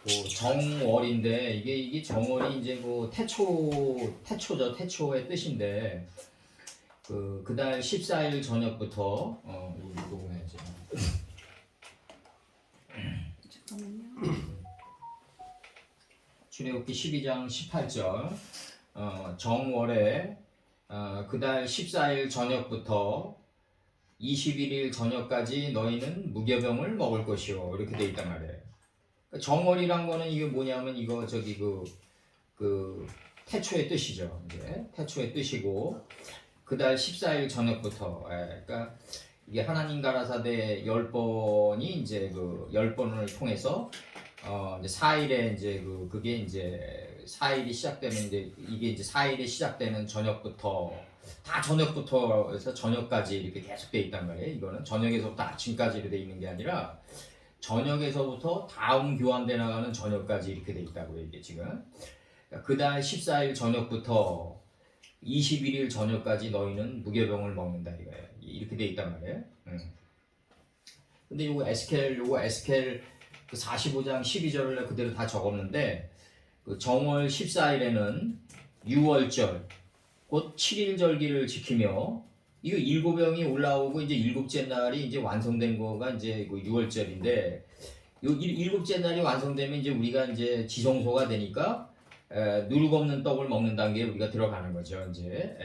그 정월인데 이게 정월이 이제 그 태초죠. 태초의 뜻인데 그달 14일 저녁부터 이거 녹음해야지. 잠깐만요. 출애굽기 12장 18절 정월에 그달 14일 저녁부터 21일 저녁까지 너희는 무교병을 먹을 것이요 이렇게 돼 있단 말이에요. 그러니까 정월이란 거는 이게 뭐냐면 이거 저기 그 태초의 뜻이죠. 이제 태초의 뜻이고 그달 14일 저녁부터 그러니까 이게 하나님 가라사대 10번이 이제 그 10번을 통해서 이제 4일에 이제 그게 이제 4일이 시작되면 이게 이제 4일이 시작되는 저녁부터 다 저녁부터 해서 저녁까지 이렇게 계속 돼 있단 말이에요. 이거는 저녁에서부터 아침까지 이렇게 돼 있는 게 아니라 저녁에서부터 다음 교환돼 나가는 저녁까지 이렇게 돼 있다고요. 이게 지금 그달 14일 저녁부터 21일 저녁까지 너희는 무교병을 먹는다 이거예요. 이렇게 돼 있단 말이에요. 근데 요거 에스겔 그 45장 12절을 그대로 다 적었는데 그 정월 14일에는 6월절 곧 7일 절기를 지키며 이거 일곱병이 올라오고 이제 일곱째 날이 이제 완성된 거가 이제 그 6월절인데 요 일곱째 날이 완성되면 이제 우리가 이제 지성소가 되니까 누룩 없는 떡을 먹는 단계에 우리가 들어가는 거죠 이제.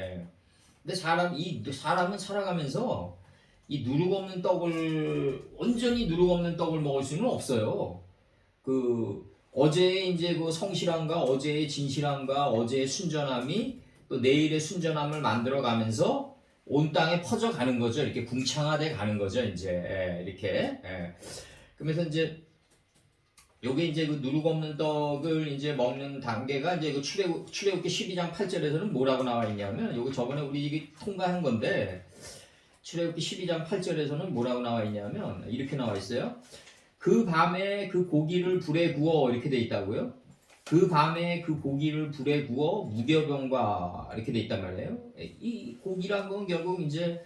근데 사람은 살아가면서 이 누룩 없는 떡을 온전히 누룩 없는 떡을 먹을 수는 없어요. 그 어제의 이제 그 성실함과 어제의 진실함과 어제의 순전함이 또 내일의 순전함을 만들어가면서 온 땅에 퍼져가는 거죠. 이렇게 궁창화돼 가는 거죠. 이제 이렇게. 그러면서 이제 요게 이제 그 누룩 없는 떡을 이제 먹는 단계가 이제 그 출애굽기 12장 8절에서는 뭐라고 나와 있냐면 요거 저번에 우리 이게 통과한 건데 출애굽기 12장 8절에서는 뭐라고 나와 있냐면 이렇게 나와 있어요. 그 밤에 그 고기를 불에 구워 이렇게 돼 있다고요. 그 밤에 그 고기를 불에 구워 무교병과 이렇게 돼 있단 말이에요. 이 고기란 건 결국 이제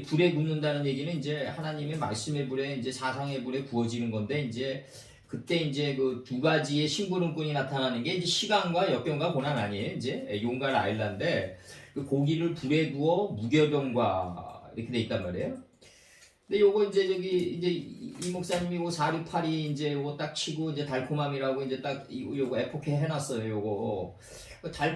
불에 굽는다는 얘기는 이제 하나님의 말씀의 불에 이제 사상의 불에 구워지는 건데 이제 그때 이제 그 두 가지의 심부름꾼이 나타나는 게 이제 시간과 역경과 고난 아니에요. 이제 용과 라일라인데 그 고기를 불에 구워 무교병과 이렇게 돼 있단 말이에요. 근데 요거 이제 저기 이제 이 목사님이 요거 468이 이제 요거 딱 치고 이제 달콤함이라고 이제 딱 요거 에포케 해놨어요. 요거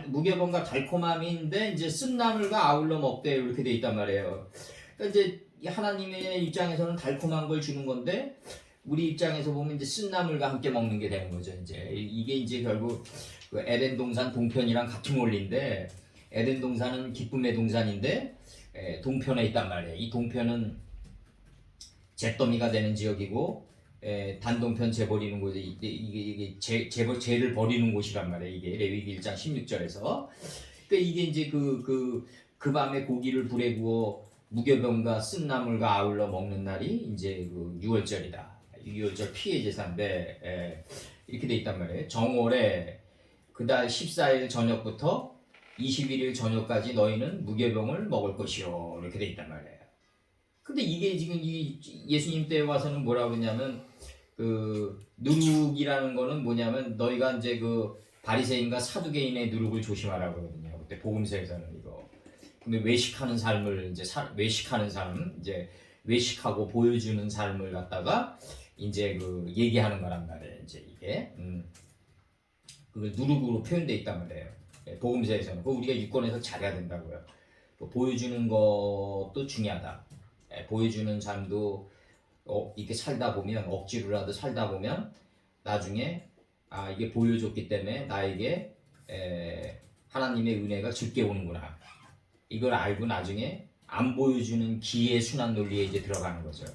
무교병과 달콤함인데 이제 쓴나물과 아울러 먹대요. 이렇게 돼 있단 말이에요. 그러니까 이제 하나님의 입장에서는 달콤한 걸 주는 건데 우리 입장에서 보면 이제 쓴나물과 함께 먹는 게 되는 거죠. 이제 이게 이제 결국 그 에덴 동산 동편이랑 같은 원리인데 에덴 동산은 기쁨의 동산인데 동편에 있단 말이에요. 이 동편은 잿더미가 되는 지역이고 단동편 재버리는 곳이 이게 재를 버리는 곳이란 말이에요. 이게 레위기 1장 16절에서 그러니까 이게 이제 그 밤에 고기를 불에 구워 무교병과 쓴나물과 아울러 먹는 날이 이제 그 6월절이다. 6월절 피해 제사인데 이렇게 돼 있단 말이에요. 정월에 그달 14일 저녁부터 21일 저녁까지 너희는 무교병을 먹을 것이요 이렇게 돼 있단 말이에요. 근데 이게 지금 이 예수님 때 와서는 뭐라고 그러냐면 그 누룩이라는 거는 뭐냐면 너희가 이제 그 바리새인과 사두개인의 누룩을 조심하라고 그러거든요. 그때 복음서에서는 이거. 근데 외식하는 삶을 이제 외식하는 삶 이제 외식하고 보여주는 삶을 갖다가 이제 그 얘기하는 거란 말이에요. 이제 이게 그 누룩으로 표현돼 있단 말이에요. 복음서에서는 그 우리가 유권에서 잘해야 된다고요. 보여주는 것도 중요하다. 보여주는 삶도 이렇게 살다 보면 억지로라도 살다 보면 나중에 이게 보여줬기 때문에 나에게 하나님의 은혜가 적게 오는구나. 이걸 알고 나중에 안 보여주는 기의 순환 논리에 이제 들어가는 거죠.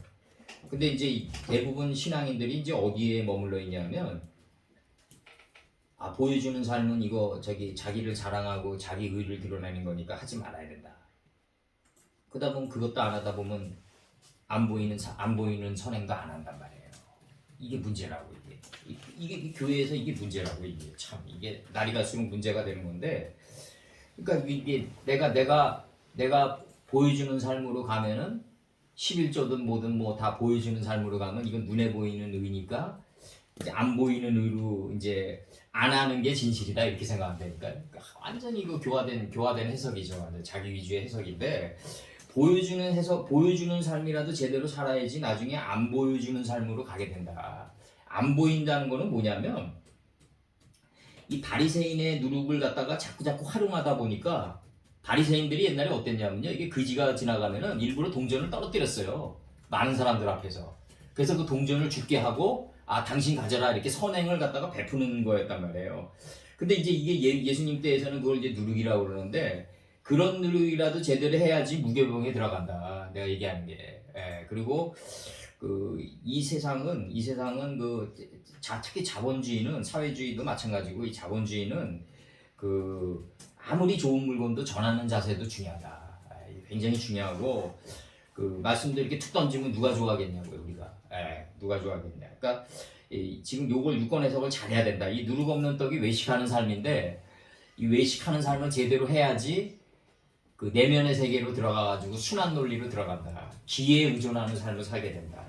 근데 이제 대부분 신앙인들이 이제 어디에 머물러 있냐면 보여주는 삶은 이거 저기 자기를 자랑하고 자기 의를 드러내는 거니까 하지 말아야 된다. 그러다 보면 그것도 안 하다 보면 안 보이는 선행도 안 한단 말이에요. 이게 문제라고 이게 교회에서 이게 문제라고 이게 참 이게 날이 갈수록 문제가 되는 건데 그러니까 이게 내가 보여주는 삶으로 가면은 11조든 뭐든 뭐 다 보여주는 삶으로 가면 이건 눈에 보이는 의니까 이제 안 보이는 의로 이제 안 하는 게 진실이다 이렇게 생각하면 되니까 그러니까 완전히 그 교화된 해석이죠. 완전 자기 위주의 해석인데 보여주는 삶이라도 제대로 살아야지 나중에 안 보여주는 삶으로 가게 된다. 안 보인다는 거는 뭐냐면 이 바리새인의 누룩을 갖다가 자꾸 활용하다 보니까 바리새인들이 옛날에 어땠냐면요. 이게 거지가 지나가면은 일부러 동전을 떨어뜨렸어요. 많은 사람들 앞에서. 그래서 그 동전을 죽게 하고 당신 가져라 이렇게 선행을 갖다가 베푸는 거였단 말이에요. 근데 이제 이게 예수님 때에서는 그걸 이제 누룩이라고 그러는데 그런 누룩이라도 제대로 해야지 무교병에 들어간다. 내가 얘기하는 게. 그리고 이 세상은 특히 자본주의는 사회주의도 마찬가지고 이 자본주의는 아무리 좋은 물건도 전하는 자세도 중요하다. 굉장히 중요하고 말씀도 이렇게 툭 던지면 누가 좋아하겠냐고요 우리가. 누가 좋아하겠냐. 그러니까 지금 요걸 유권 해석을 잘해야 된다. 이 누룩 없는 떡이 외식하는 삶인데 이 외식하는 삶을 제대로 해야지 그 내면의 세계로 들어가가지고 순환 논리로 들어간다. 기에 의존하는 삶을 살게 된다.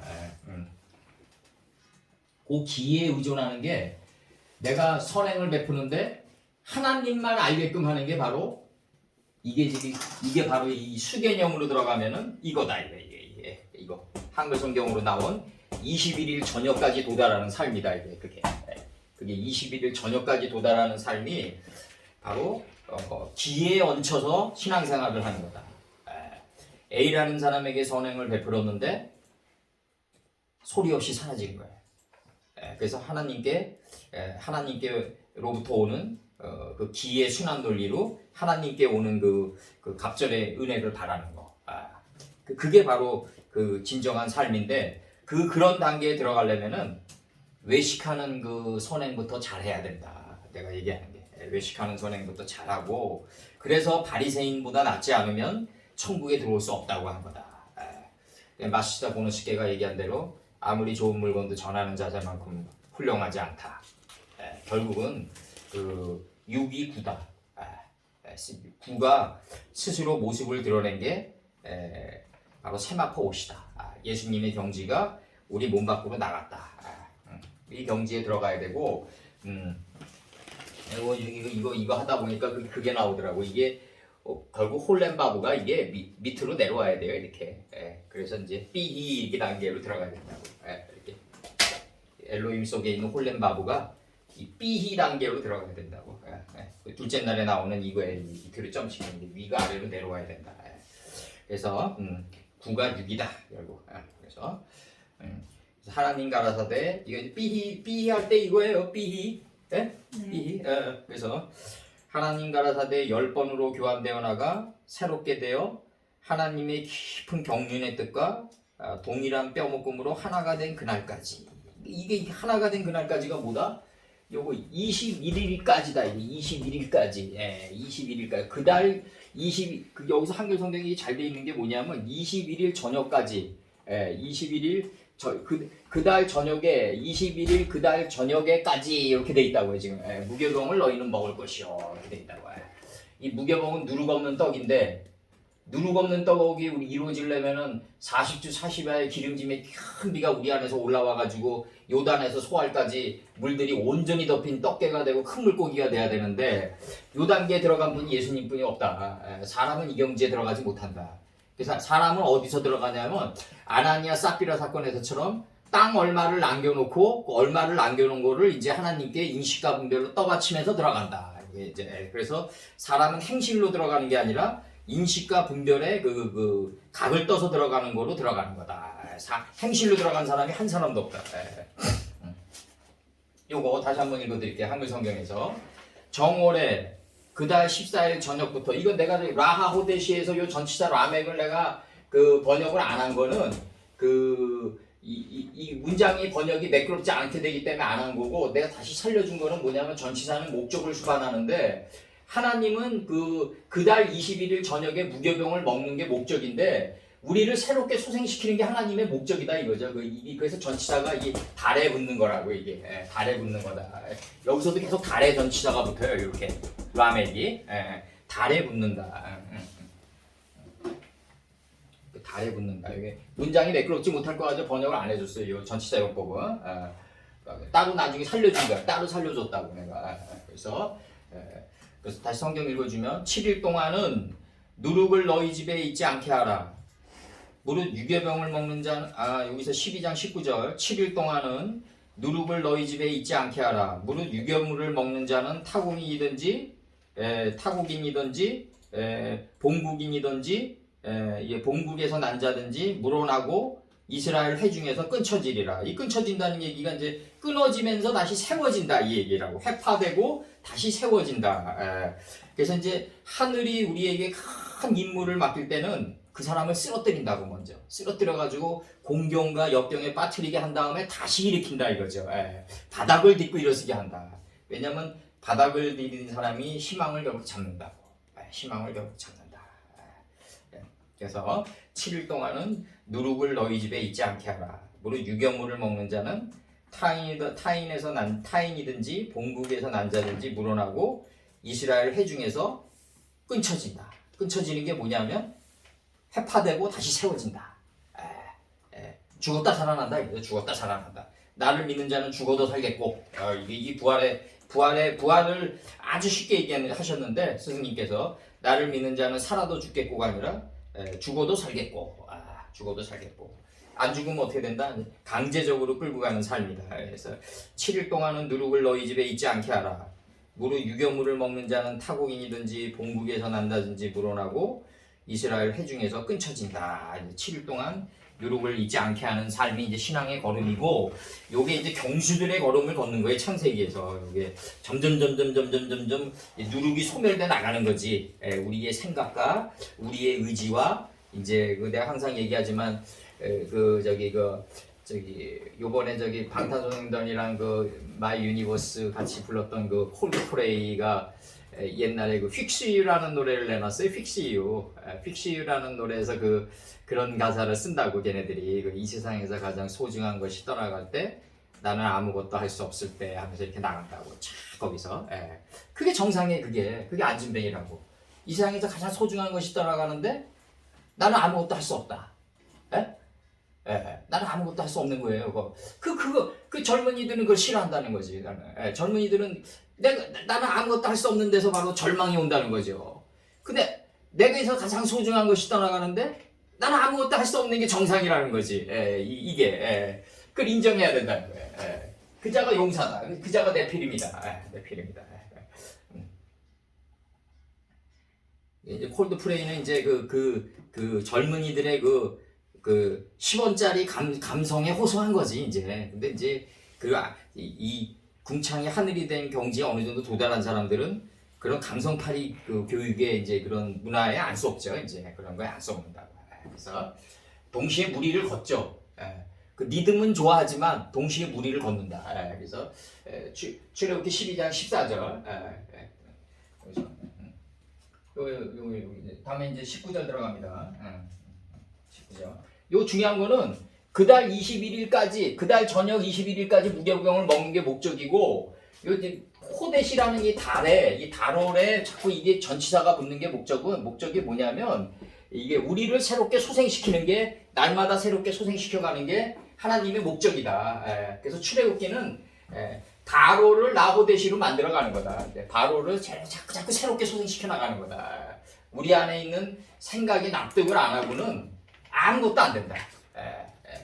그 기에 의존하는 게 내가 선행을 베푸는데 하나님만 알게끔 하는 게 바로 이게 바로 이 수개념으로 들어가면은 이거다. 이거 한글 성경으로 나온 21일 저녁까지 도달하는 삶이다. 그게 21일 저녁까지 도달하는 삶이 바로 기에 얹혀서 신앙생활을 하는 거다. A라는 사람에게 선행을 베풀었는데 소리 없이 사라진 거예요. 그래서 하나님께로부터 오는 그 기의 순환 논리로 하나님께 오는 그 갑절의 은혜를 바라는 거. 그게 바로 그 진정한 삶인데 그런 단계에 들어가려면은 외식하는 그 선행부터 잘해야 된다. 내가 얘기하는 게 외식하는 선행부터 잘하고 그래서 바리새인보다 낫지 않으면 천국에 들어올 수 없다고 한 거다. 마시다 보노스케가 얘기한 대로 아무리 좋은 물건도 전하는 자세만큼 훌륭하지 않다. 결국은 육이 구다. 구가 스스로 모습을 드러낸 게 바로 세마포 옷이다. 예수님의 경지가 우리 몸 밖으로 나갔다. 이 경지에 들어가야 되고 이거 하다 보니까 그게 나오더라고. 이게 결국 홀렘바브가 이게 밑으로 내려와야 돼요. 이렇게. 그래서 이제 삐히 이렇게 단계로 들어가야 된다고. 이렇게 엘로힘 속에 있는 홀렘바브가 이 삐히 단계로 들어가야 된다고. 둘째 날에 나오는 이거에 밑으로 점치는 위가 아래로 내려와야 된다. 그래서 구가 6이다. 결국. 그래서 하나님 가라사대 이거 삐히 할 때 이거예요. 삐히. 삐히. 그래서 하나님 가라사대 10번으로 교환되어 나가 새롭게 되어 하나님의 깊은 경륜의 뜻과 동일한 뼈묶음으로 하나가 된 그날까지. 이게 하나가 된 그날까지가 뭐다? 요거 21일까지다. 이게 21일까지. 21일까지. 그달 여기서 한글 성경이 잘 돼 있는 게 뭐냐면 21일 저녁까지. 21일 그달 저녁에 21일 그달 저녁에까지 이렇게 돼 있다고요. 지금 무교병을 너희는 먹을 것이요 이렇게 돼 있다고요. 이 무교병은 누룩 없는 떡인데 누룩 없는 떡이 이루어지려면은 40주 40야의 기름짐의 큰 비가 우리 안에서 올라와가지고 요단에서 소알까지 물들이 온전히 덮인 떡게가 되고 큰 물고기가 돼야 되는데 요 단계에 들어간 분이 예수님뿐이 없다. 사람은 이 경지에 들어가지 못한다. 그래서 사람은 어디서 들어가냐면 아나니아 삽비라 사건에서처럼 땅 얼마를 남겨놓고 그 얼마를 남겨놓은 거를 이제 하나님께 인식과 분별로 떠받치면서 들어간다. 이제 그래서 사람은 행실로 들어가는 게 아니라 인식과 분별의 그 각을 떠서 들어가는 거로 들어가는 거다. 행실로 들어간 사람이 한 사람도 없다. 요거 다시 한번 읽어드릴게요. 한글 성경에서 정월에 그달 14일 저녁부터 이건 내가 라하 호데시에서 요 전치사 라멕을 내가 그 번역을 안 한 거는 이 문장의 번역이 매끄럽지 않게 되기 때문에 안 한 거고 내가 다시 살려준 거는 뭐냐면 전치사는 목적을 수반하는데 하나님은 그달 21일 저녁에 무교병을 먹는 게 목적인데 우리를 새롭게 소생시키는 게 하나님의 목적이다 이거죠. 그래서 전치사가 이 달에 붙는 거라고 이게 달에 붙는 거다. 여기서도 계속 달에 전치사가 붙어요. 이렇게 라멕이 달에 붙는다. 달에 붙는다. 이게 문장이 매끄럽지 못할 거 가지고 번역을 안 해줬어요. 이 전치사 용법은. 따로 나중에 살려준 거야. 따로 살려줬다고 내가. 그래서 다시 성경 읽어주면 7일 동안은 누룩을 너희 집에 있지 않게 하라. 무릇 유괴병을 먹는 자는 여기서 12장 19절 7일 동안은 누룩을 너희 집에 있지 않게 하라. 무릇 유괴물을 먹는 자는 타국인이든지 본국인이든지 본국에서 난 자든지 물어나고 이스라엘 회중에서 끊쳐지리라. 이 끊쳐진다는 얘기가 이제 끊어지면서 다시 세워진다 이 얘기라고. 회파되고 다시 세워진다. 그래서 이제 하늘이 우리에게 큰 임무를 맡길 때는 그 사람을 쓰러뜨린다고 먼저 쓰러뜨려가지고 공경과 역경에 빠뜨리게 한 다음에 다시 일으킨다 이거죠. 바닥을 딛고 일어서게 한다. 왜냐하면 바닥을 디딘 사람이 희망을 결국 잡는다고. 희망을 결국 잡는다. 그래서 7일 동안은 누룩을 너희 집에 있지 않게 하라. 무릇 유견물을 먹는 자는 타인이든지 본국에서 난 자든지 물어나고 이스라엘 회중에서 끊쳐진다. 끊쳐지는 게 뭐냐면 회파되고 다시 세워진다. 죽었다 살아난다. 이거죠. 죽었다 살아난다. 나를 믿는 자는 죽어도 살겠고 이 부활을 아주 쉽게 얘기하셨는데 스승님께서 나를 믿는 자는 살아도 죽겠고가 아니라 죽어도 살겠고 죽어도 살겠고 안 죽으면 어떻게 된다? 강제적으로 끌고 가는 삶이다. 그래서 7일 동안은 누룩을 너희 집에 있지 않게 하라. 무릇 유견물을 먹는 자는 타국인이든지 본국에서 난다든지 물어나고 이스라엘 회중에서 끊쳐진다. 7일 동안 누룩을 잊지 않게 하는 삶이 이제 신앙의 걸음이고, 요게 이제 경수들의 걸음을 걷는 거예요. 창세기에서 요게 점점 누룩이 소멸돼 나가는 거지. 우리의 생각과 우리의 의지와 이제 내가 항상 얘기하지만 요번에 방탄소년단이랑 마이 유니버스 같이 불렀던 콜드플레이가 옛날에 Fix You라는 노래를 내놨어요. Fix You. Fix You라는 노래에서 그런 가사를 쓴다고 걔네들이 이 세상에서 가장 소중한 것이 떠나갈 때 나는 아무것도 할 수 없을 때 하면서 이렇게 나간다고. 거기서. 그게 정상의 그게 안진뱅이라고. 이 세상에서 가장 소중한 것이 떠나가는데 나는 아무것도 할 수 없다. 나는 아무것도 할 수 없는 거예요. 그 젊은이들은 그걸 싫어한다는 거지. 젊은이들은 나는 아무것도 할 수 없는 데서 바로 절망이 온다는 거죠. 근데 내게서 가장 소중한 것이 떠나가는데 나는 아무것도 할 수 없는 게 정상이라는 거지. 이게 그걸 인정해야 된다는 거예요. 그자가 용사다. 그자가 내필입니다. 내필입니다. 이제 콜드플레이는 이제 그 젊은이들의 그 10원짜리 감성에 호소한 거지 이제. 근데 이제 이 궁창이 하늘이 된 경지에 어느 정도 도달한 사람들은 그런 감성팔이 교육에 이제 그런 문화에 안 쏙죠. 이제 그런 거에 안 쏙는다고. 그래서 동시에 무리를 걷죠. 그 리듬은 좋아하지만 동시에 무리를 걷는다. 그래서 출애굽기 12장 14절. 다음에 이제 19절 들어갑니다. 19절. 요 중요한 거는 그달 21일까지, 그달 저녁 21일까지 무교병을 먹는 게 목적이고, 요 이제 호데시라는 이 달월에 자꾸 이게 전치사가 붙는 게 목적이 뭐냐면, 이게 우리를 새롭게 소생시키는 게, 날마다 새롭게 소생시켜가는 게 하나님의 목적이다. 그래서 출애굽기는 바로를 나호데시로 만들어가는 거다. 바로를 자꾸 새롭게 소생시켜 나가는 거다. 우리 안에 있는 생각이 납득을 안 하고는 아무것도 안 된다.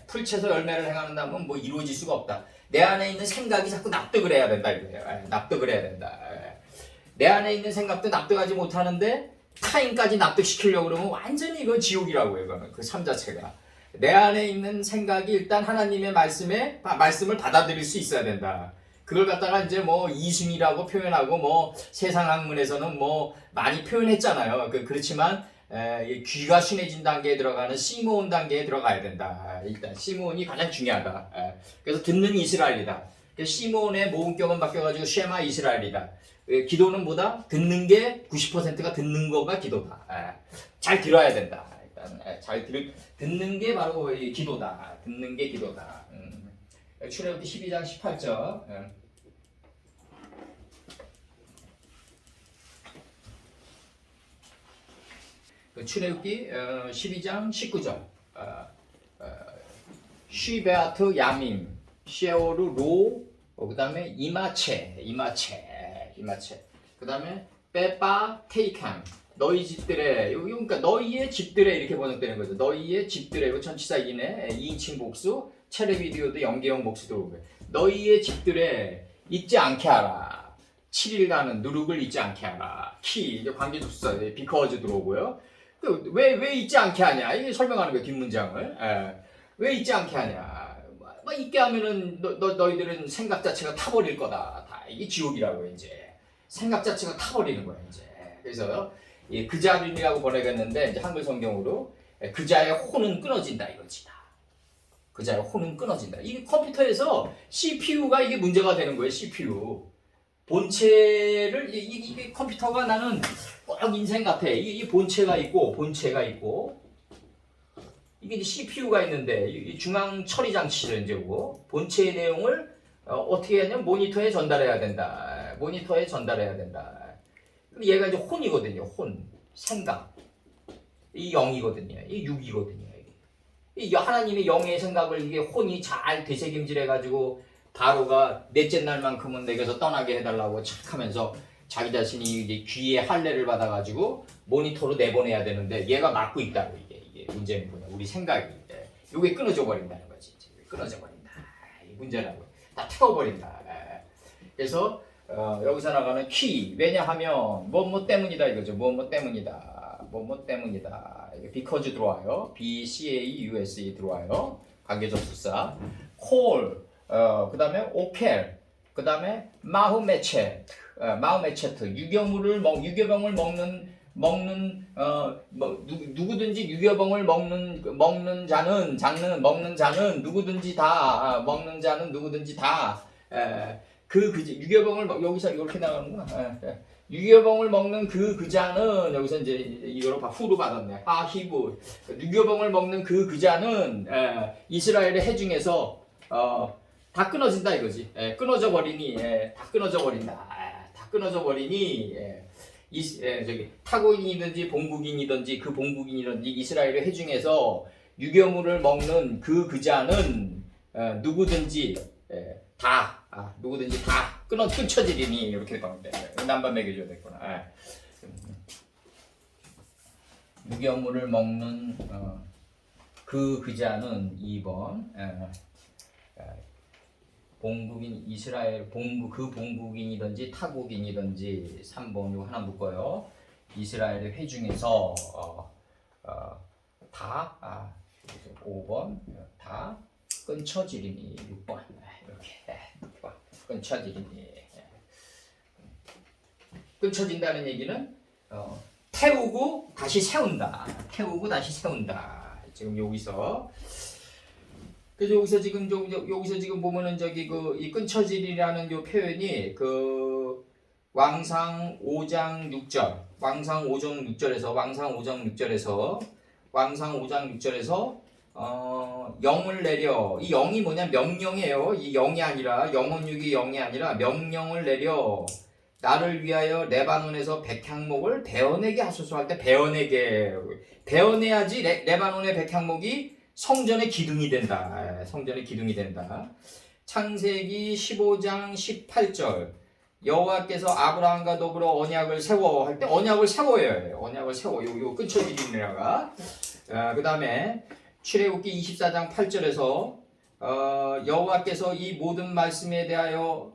풀채서 열매를 행하는다면 뭐 이루어질 수가 없다. 내 안에 있는 생각이 자꾸 납득을 해야 된다 이거예요. 납득을 해야 된다. 내 안에 있는 생각도 납득하지 못하는데 타인까지 납득시키려고 그러면 완전히 이건 지옥이라고요. 이거는 그 삶 자체가. 내 안에 있는 생각이 일단 하나님의 말씀을 받아들일 수 있어야 된다. 그걸 갖다가 이제 뭐 이승이라고 표현하고 뭐 세상 학문에서는 뭐 많이 표현했잖아요. 그렇지만 귀가 순해진 단계에 들어가는 시므온 단계에 들어가야 된다. 일단 시므온이 가장 중요하다. 그래서 듣는 이스라엘이다. 시므온의 모음격은 바뀌어가지고 쉐마 이스라엘이다. 기도는 뭐다? 듣는 게 90%가 듣는 거가 기도다. 잘 들어야 된다. 일단 듣는 게 바로 기도다. 듣는 게 기도다. 출애굽기 12장 18절. 출애굽기 12장 19절. 쉬베아트 야밈 셰오르 로 그다음에 이마체. 그다음에 빼빠 테이칸. 너희 집들의 그러니까 너희의 집들의 이렇게 번역되는 거죠. 너희의 집들의 이거 전치사 이네 2인칭 복수. 체레비디오도 연계형 복수도 오고. 너희의 집들의 잊지 않게 하라. 7일간은 누룩을 잊지 않게 하라. 키 이제 관계접수사 because 들어오고요. 왜 잊지 않게 하냐? 이게 설명하는 거예요 뒷문장을. 왜 잊지 않게 하냐? 뭐 잊게 하면은 너희들은 생각 자체가 타버릴 거다. 다 이게 지옥이라고 이제 생각 자체가 타버리는 거야 이제. 그래서 그자림이라고 번역했는데 이제 한글 성경으로 그자의 혼은 끊어진다 이거지. 그자의 혼은 끊어진다. 이게 컴퓨터에서 CPU가 이게 문제가 되는 거예요. CPU 본체를 이게 컴퓨터가 나는 꼭 인생 같아. 이게 본체가 있고 이게 이제 CPU가 있는데 이 중앙 처리 장치를 이제 오고 본체의 내용을 어떻게 하냐면 모니터에 전달해야 된다. 그럼 얘가 이제 혼이거든요. 혼, 생각. 이 영이거든요. 이 육이거든요. 이 하나님의 영의 생각을 이게 혼이 잘 되새김질해가지고 바로가 넷째 날만큼은 내게서 떠나게 해달라고 착 하면서 자기 자신이 이제 귀에 할례를 받아가지고 모니터로 내보내야 되는데 얘가 막고 있다고 이게 문제는 뭐냐. 우리 생각이 이게 끊어져 버린다는 거지. 끊어져 버린다. 이 문제라고. 다 태워버린다. 그래서 여기서 나가는 키 왜냐하면 뭐 때문이다 이거죠. 뭐 때문이다. 이게 because 들어와요. BCAUSE 들어와요. 관계접수사. call 그다음에 오켈 그다음에 마흐메체트 유교병을 먹는 누구든지 유교병을 먹는 자는 누구든지 다 유교병을 여기서 이렇게 나가는구나. 유교병을 먹는 그자는 여기서 이제 이거로 후로 받았네. 히브 유교병을 먹는 그자는 이스라엘의 해 중에서 다 끊어진다 이거지. 끊어져 버리니 다 끊어져 버리니 저기 타국인이든지 본국인이든지 이스라엘의 해 중에서 유교물을 먹는 그자는 누구든지 다 끊쳐지리니 이렇게 보는데 남반 매겨줘야 되겠구나. 유교물을 먹는 그자는 2번 본국인 이스라엘 본국인이든지 타국인이든지 3번 이거 하나 묶어요. 이스라엘의 회 중에서 다 5번 다 끊쳐지리니 6번 이렇게 끊쳐진다는 얘기는 태우고 다시 세운다. 지금 여기서 그래서 여기서 지금 보면은 이 끊쳐질이라는 요 표현이 그 왕상 5장 6절 왕상 5장 6절에서 영을 내려 이 영이 뭐냐 명령이에요. 이 영이 아니라 영혼육이 영이 아니라 명령을 내려 나를 위하여 레바논에서 백향목을 베어내게 하소서 할 때 베어내야지 레바논의 백향목이 성전의 기둥이 된다. 창세기 15장 18절 여호와께서 아브라함과 더불어 언약을 세워 할 때 언약을 세워요. 요 끊쳐지리니라가 그 다음에 출애굽기 24장 8절에서 여호와께서 이 모든 말씀에 대하여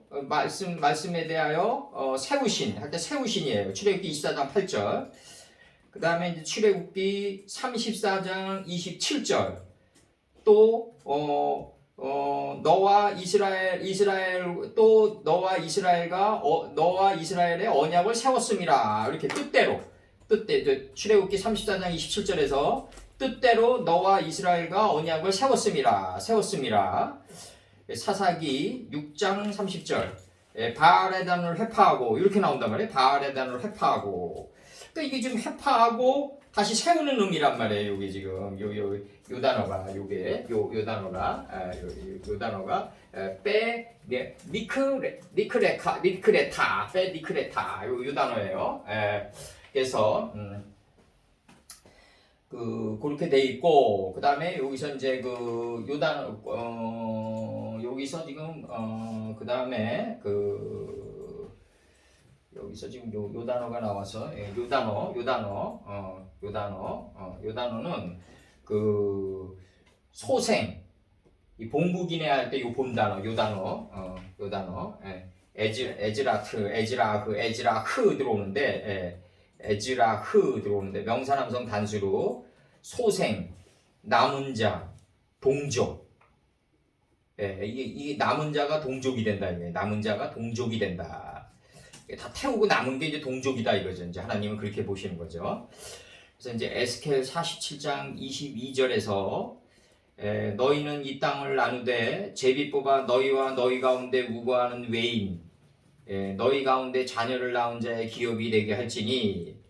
세우신 할 때 세우신이에요. 출애굽기 24장 8절. 그 다음에 이제 출애굽기 34장 27절. 또 너와 이스라엘의 언약을 세웠음이라. 이렇게 뜻대로 출애굽기 34장 27절에서 뜻대로 너와 이스라엘과 언약을 세웠음이라. 사사기 6장 30절 바알에단을 회파하고 이렇게 나온단 말이에요. 바알에단을 회파하고. 그러니까 이게 지금 회파하고 다시 세우는 의미란 말이에요. 여기 지금 요 단어가 니크레타 요 단어예요. 그래서 그렇게 돼 있고 그다음에 여기서 이제 요 단어 여기서 지금 그 다음에 여기서 지금 요 단어가 나와서 요 단어는 그 소생 이 봉국인해 할 때 요 본 단어 요 단어 에즈라흐 들어오는데 에즈라흐 들어오는데 명사남성 단수로 소생 남은 자 동족 이게 남은 자가 동족이 된다 이게 남은 자가 동족이 된다 다 태우고 남은 게 이제 동족이다 이거죠 이제 하나님은 그렇게 보시는 거죠. 그래서 이제 에스겔 47장 22절에서 너희는 이 땅을 나누되 제비 뽑아 너희와 너희 가운데 우거하는 외인 너희 가운데 자녀를 낳은 자의 기업이 되게 할지니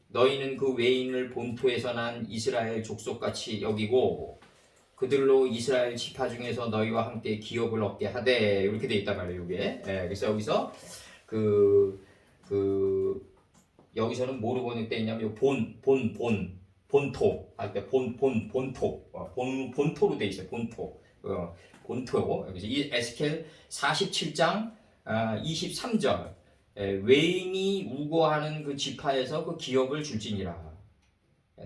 너희는 그 외인을 본토에서 난 이스라엘 족속같이 여기고 그들로 이스라엘 지파 중에서 너희와 함께 기업을 얻게 하되 이렇게 돼 있단 말이에요 이게. 그래서 여기서 여기서는 뭐로 번역돼 있냐면 본토 할 때 본토로 돼 있어요. 본토. 여기서 이 에스겔 47장 23절 외인이 우거하는 그 지파에서 그 기업을 줄지니라.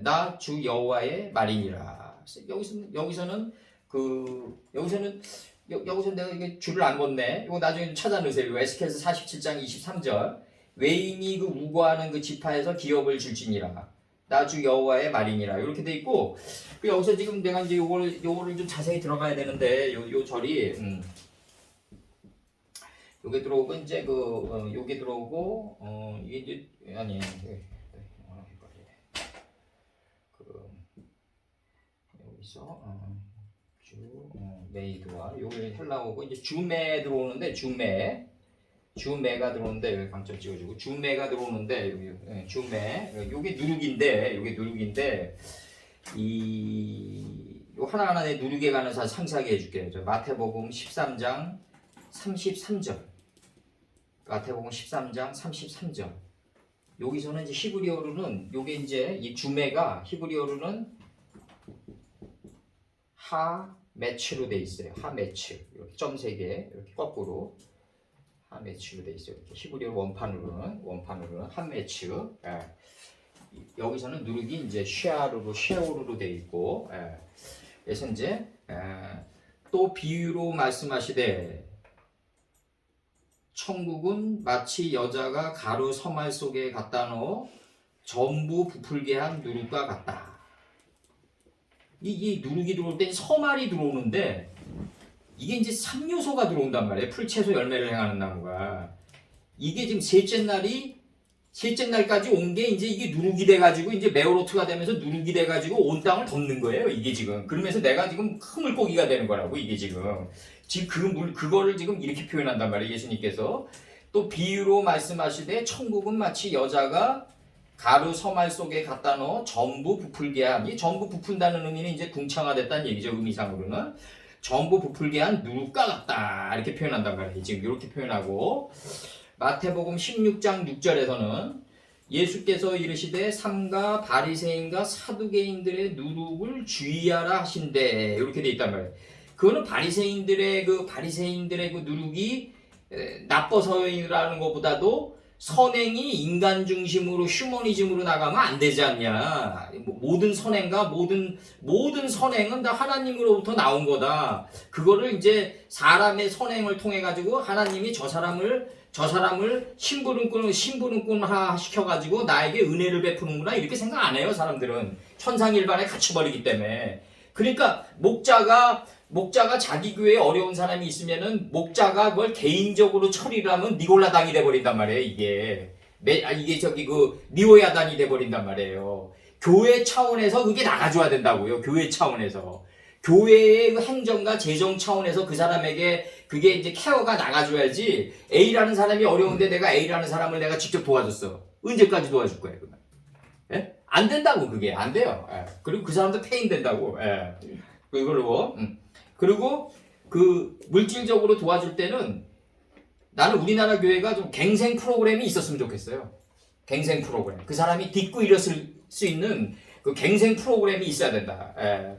나 주 여호와의 말이니라. 여기서는 내가 이게 줄을 안 걷네. 이거 나중에 찾아 넣으세요. 에스겔서 47장 23절 외인이 그 우거하는 그 지파에서 기업을 줄지니라. 나 주 여호와의 말이니라. 이렇게 돼 있고 여기서 지금 내가 이제 요거를 좀 자세히 들어가야 되는데 요 절이 요게 들어오고 이제 요게 들어오고 이게 이제 아니 여기서 메이드와 요게 헬라어고 이제 주메 들어오는데 주메가 들어오는데 여기 강점 찍어주고 주메가 들어오는데 여기 주메 요게 누룩인데 요 하나하나 내 누룩에 관한 사 상세하게 해줄게요. 마태복음 13장 33절 마태복음 13장 33절 여기서는 이제 히브리어로는 요게 이제 이 주메가 히브리어로는 하매츠로 돼 있어요. 하매츠 이렇게 점 3개 이렇게 거꾸로 하매츠로 돼 있어요. 이렇게 히브리어 원판으로는 하매츠. 여기서는 누룩이 이제 쉐오르로 돼 있고. 그래서 이제 또 비유로 말씀하시되 천국은 마치 여자가 가루 서말 속에 갖다 넣어 전부 부풀게 한 누룩과 같다. 이 누룩이 들어올 때 서말이 들어오는데 이게 이제 3요소가 들어온단 말이에요. 풀, 채소, 열매를 행하는 나무가. 이게 지금 셋째 날까지 온 게 이제 이게 누룩이 돼가지고 이제 메오로트가 되면서 누룩이 돼가지고 온 땅을 덮는 거예요. 이게 지금. 그러면서 내가 지금 큰 물고기가 되는 거라고 이게 지금. 그거를 지금 이렇게 표현한단 말이에요. 예수님께서. 또 비유로 말씀하시되 천국은 마치 여자가 가루 서말 속에 갖다 넣어 전부 부풀게 한. 이 전부 부푼다는 의미는 이제 궁창화됐다는 얘기죠. 의미상으로는. 전부 부풀게 한 누룩과 같다 이렇게 표현한단 말이에요. 지금 이렇게 표현하고 마태복음 16장 6절에서는 예수께서 이르시되 삼가 바리새인과 사두개인들의 누룩을 주의하라 하신대 이렇게 돼 있단 말이에요. 그거는 바리새인들의 그 누룩이 나빠서라는 것보다도 선행이 인간 중심으로 휴머니즘으로 나가면 안 되지 않냐. 모든 선행과 모든 선행은 다 하나님으로부터 나온 거다. 그거를 이제 사람의 선행을 통해 가지고 하나님이 저 사람을 심부름꾼 시켜가지고 나에게 은혜를 베푸는구나 이렇게 생각 안 해요. 사람들은 천상일반에 갇혀버리기 때문에. 그러니까 목자가 자기 교회에 어려운 사람이 있으면은 목자가 그걸 개인적으로 처리를 하면 니골라당이 돼버린단 말이에요. 이게 니오야단이 돼버린단 말이에요. 교회 차원에서 그게 나가줘야 된다고요. 교회 차원에서. 교회의 행정과 재정 차원에서 그 사람에게 그게 이제 케어가 나가줘야지. A라는 사람이 어려운데 내가 A라는 사람을 내가 직접 도와줬어. 언제까지 도와줄 거예요, 그러면? 예? 안 된다고, 그게. 안 돼요. 예. 그리고 그 사람도 페인 된다고. 예. 그리고 그 물질적으로 도와줄 때는 나는 우리나라 교회가 좀 갱생 프로그램이 있었으면 좋겠어요. 갱생 프로그램. 그 사람이 딛고 일었을 수 있는 그 갱생 프로그램이 있어야 된다. 예.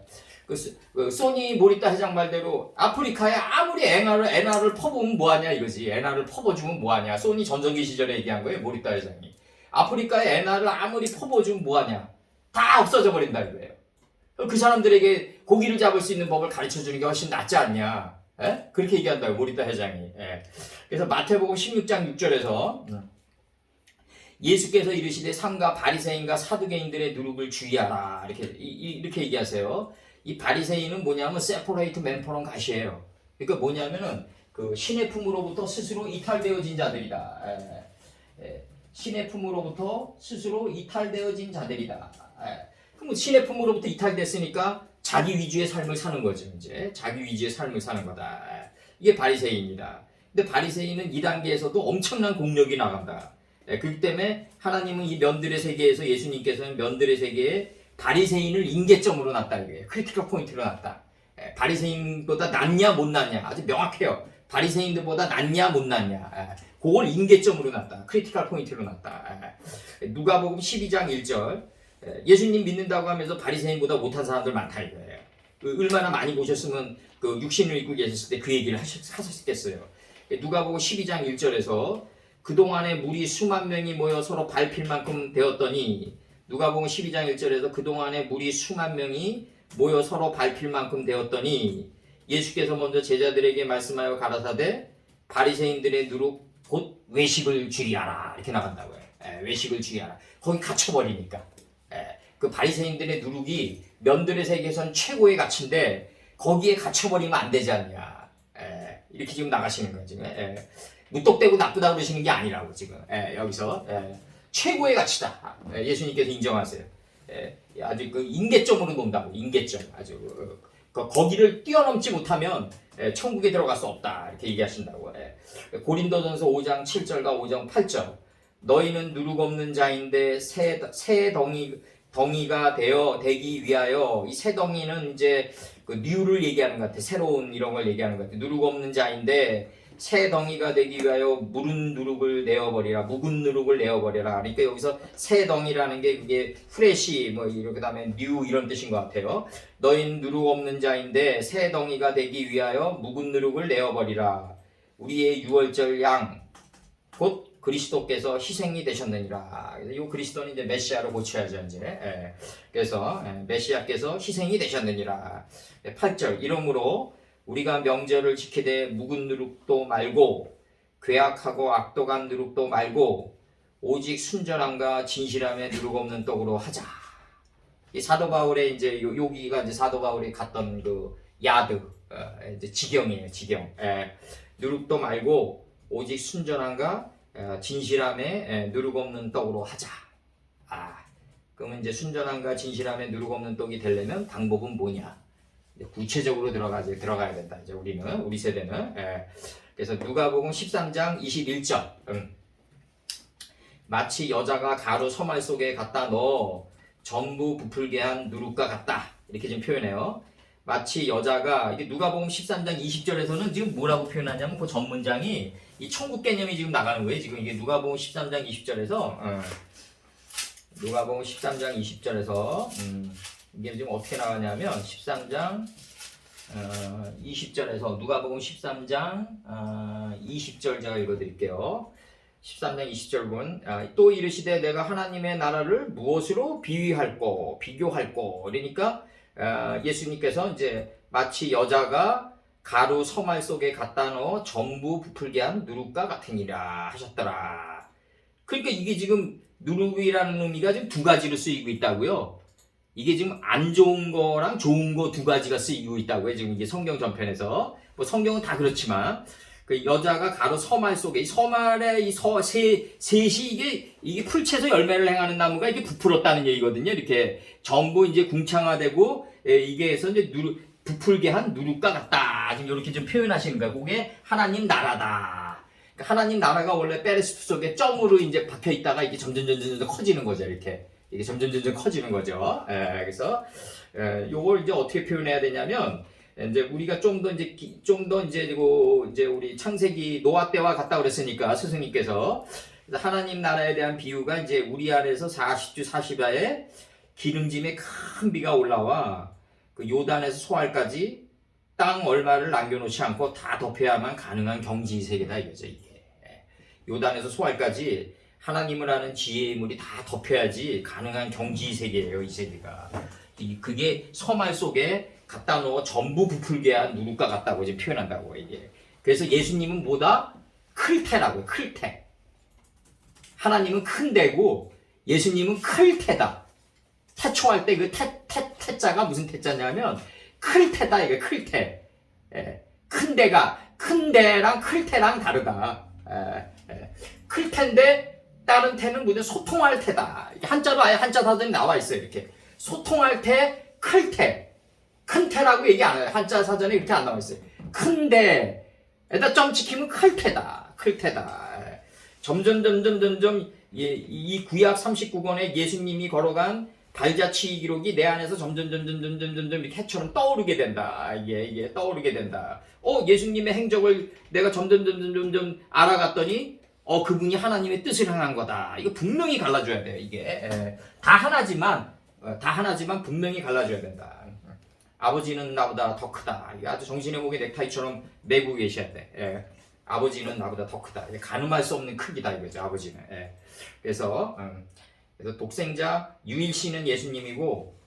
그 소니 모리타 회장 말대로 아프리카에 아무리 엔화를 퍼부으면 뭐하냐 이거지. 엔화를 퍼부어주면 뭐하냐. 소니 전성기 시절에 얘기한 거예요. 모리타 회장이. 아프리카에 엔화를 아무리 퍼부어주면 뭐하냐. 다 없어져 버린다 이거예요. 그 사람들에게 고기를 잡을 수 있는 법을 가르쳐주는 게 훨씬 낫지 않냐. 에? 그렇게 얘기한다고 모리타 회장이. 예. 그래서 마태복음 16장 6절에서 예수께서 이르시되 삼가 바리새인과 사두개인들의 누룩을 주의하라 이렇게 얘기하세요. 이 바리새인은 뭐냐면 세퍼레이트 맨퍼런 가시예요. 그러니까 뭐냐면은 그 신의 품으로부터 스스로 이탈되어진 자들이다. 신의 품으로부터 스스로 이탈되어진 자들이다. 그럼 신의 품으로부터 이탈됐으니까 자기 위주의 삶을 사는 거죠. 이제 자기 위주의 삶을 사는 거다. 이게 바리새인입니다. 근데 바리새인은 2단계에서도 엄청난 공력이 나간다. 그렇기 때문에 하나님은 이 면들의 세계에서 예수님께서는 면들의 세계에 바리새인을 임계점으로 놨다. 이게 크리티컬 포인트로 놨다. 바리새인보다 낫냐 못 낫냐 아주 명확해요. 바리새인들보다 낫냐 못 낫냐 그걸 임계점으로 놨다. 크리티컬 포인트로 놨다. 누가복음 12장 1절 예수님 믿는다고 하면서 바리새인보다 못한 사람들 많다 이거예요. 얼마나 많이 보셨으면 그 육신을 입고 계셨을 때 그 얘기를 하셨겠어요. 누가복음 12장 1절에서 그동안에 무리 수만 명이 모여 서로 밟힐 만큼 되었더니 누가복음 12장 1절에서 그동안에 무리 수만 명이 모여 서로 밟힐 만큼 되었더니 예수께서 먼저 제자들에게 말씀하여 가라사대 바리새인들의 누룩 곧 외식을 주의하라 이렇게 나간다고요. 외식을 주의하라. 거기 갇혀버리니까. 그 바리새인들의 누룩이 면들의 세계에선 최고의 가치인데 거기에 갇혀버리면 안 되지 않냐. 이렇게 지금 나가시는 거예요. 지금. 무턱대고 나쁘다 그러시는 게 아니라고 지금 여기서 최고의 가치다. 예수님께서 인정하세요. 아주 그 임계점으로 논다고. 임계점. 아주 거기를 뛰어넘지 못하면 천국에 들어갈 수 없다. 이렇게 얘기하신다고. 고린도전서 5장 7절과 5장 8절. 너희는 누룩 없는 자인데 새 덩이가 되기 위하여 이 새 덩이는 이제 그 뉴를 얘기하는 것 같아. 새로운 이런 걸 얘기하는 것 같아. 누룩 없는 자인데 새 덩이가 되기 위하여 묵은 누룩을 내어버리라. 그러니까 여기서 새 덩이라는 게 그게 프레시 뭐 이렇게 다음에 뉴 이런 뜻인 것 같아요. 너희는 누룩 없는 자인데 새 덩이가 되기 위하여 묵은 누룩을 내어버리라. 우리의 유월절 양 곧 그리스도께서 희생이 되셨느니라. 이 그리스도는 이제 메시아로 고쳐야죠 이제. 그래서 메시아께서 희생이 되셨느니라. 8절 이러므로 우리가 명절을 지키되 묵은 누룩도 말고 괴악하고 악독한 누룩도 말고 오직 순전함과 진실함에 누룩 없는 떡으로 하자. 이 사도 바울의 이제 여기가 이제 사도 바울이 갔던 그 야드 이제 지경이에요. 지경. 누룩도 말고 오직 순전함과 진실함에 누룩 없는 떡으로 하자. 그러면 이제 순전함과 진실함에 누룩 없는 떡이 되려면 방법은 뭐냐? 구체적으로 들어가야 된다. 이제 우리 세대는. 그래서 누가복음 13장 21절. 마치 여자가 가루 서말 속에 갖다 넣어 전부 부풀게 한 누룩과 같다. 이렇게 지금 표현해요. 마치 여자가 이게 누가복음 13장 20절에서는 지금 뭐라고 표현하냐면 그 전문장이 이 천국 개념이 지금 나가는 거예요. 지금 이게 누가복음 13장 20절에서 누가복음 13장 20절에서 이게 지금 어떻게 나가냐면 13장 20절에서 누가복음 13장 20절 제가 읽어드릴게요. 13장 20절 보면 또 이르시되 내가 하나님의 나라를 무엇으로 비교할꼬. 그러니까 예수님께서 이제 마치 여자가 가루 서말 속에 갖다 넣어 전부 부풀게 한 누룩과 같으니라 하셨더라. 그러니까 이게 지금 누룩이라는 의미가 지금 두 가지로 쓰이고 있다고요. 이게 지금 안 좋은 거랑 좋은 거 두 가지가 쓰이고 있다고요. 지금 이게 성경 전편에서 뭐 성경은 다 그렇지만 그 여자가 가루 서말 속에 이 서말의 이 셋이 이게 풀채서 열매를 행하는 나무가 이게 부풀었다는 얘기거든요. 이렇게 전부 이제 궁창화되고 이게 해서 이제 부풀게 한 누룩과 같다. 지금 이렇게 좀 표현하시는 거예요. 그게 하나님 나라다. 그러니까 하나님 나라가 원래 페레스트 속에 점으로 이제 박혀 있다가 이게 점점 커지는 거죠. 이게 점점 커지는 거죠. 그래서 요걸 이제 어떻게 표현해야 되냐면 이제 우리가 좀 더 이제 우리 창세기 노아 때와 같다 그랬으니까 스승님께서 하나님 나라에 대한 비유가 이제 우리 안에서 40주 40야에 기름짐에 큰 비가 올라와 그 요단에서 소알까지 땅 얼마를 남겨놓지 않고 다 덮여야만 가능한 경지 세계다 이거죠 이게. 요단에서 소알까지 하나님을 아는 지혜의 물이 다 덮여야지 가능한 경지 세계예요 이 세계가. 그게 서말 속에 갖다 놓아 전부 부풀게 한 누룩과 같다고 이제 표현한다고 이게. 그래서 예수님은 뭐다? 클테라고요. 클테. 하나님은 큰 데고 예수님은 클테다. 태초할 때 그 태자가 무슨 태자냐면 클테다 이게 클테. 큰 데랑 클테랑 다르다. 클테인데 다른 태는 무슨 소통할 테다. 한자로 아예 한자 사전에 나와 있어요. 이렇게 소통할 테, 클테. 큰 태라고 얘기 안 해요. 한자 사전에 이렇게 안 나와 있어요. 큰데에다 점 찍히면 클테다. 클테다. 점점 이 구약 39권에 예수님이 걸어간 발자취 기록이 내 안에서 점점 이렇게 해처럼 떠오르게 된다. 이게 떠오르게 된다. 예수님의 행적을 내가 점점 알아갔더니 그분이 하나님의 뜻을 향한 거다. 이거 분명히 갈라줘야 돼요. 이게 다 하나지만 분명히 갈라줘야 된다. 아버지는 나보다 더 크다. 이게 아주 정신의 목에 넥타이처럼 매고 계셔야 돼. 아버지는 나보다 더 크다. 가늠할 수 없는 크기다 이거죠. 아버지는. 그래서 독생자 유일신은 예수님이고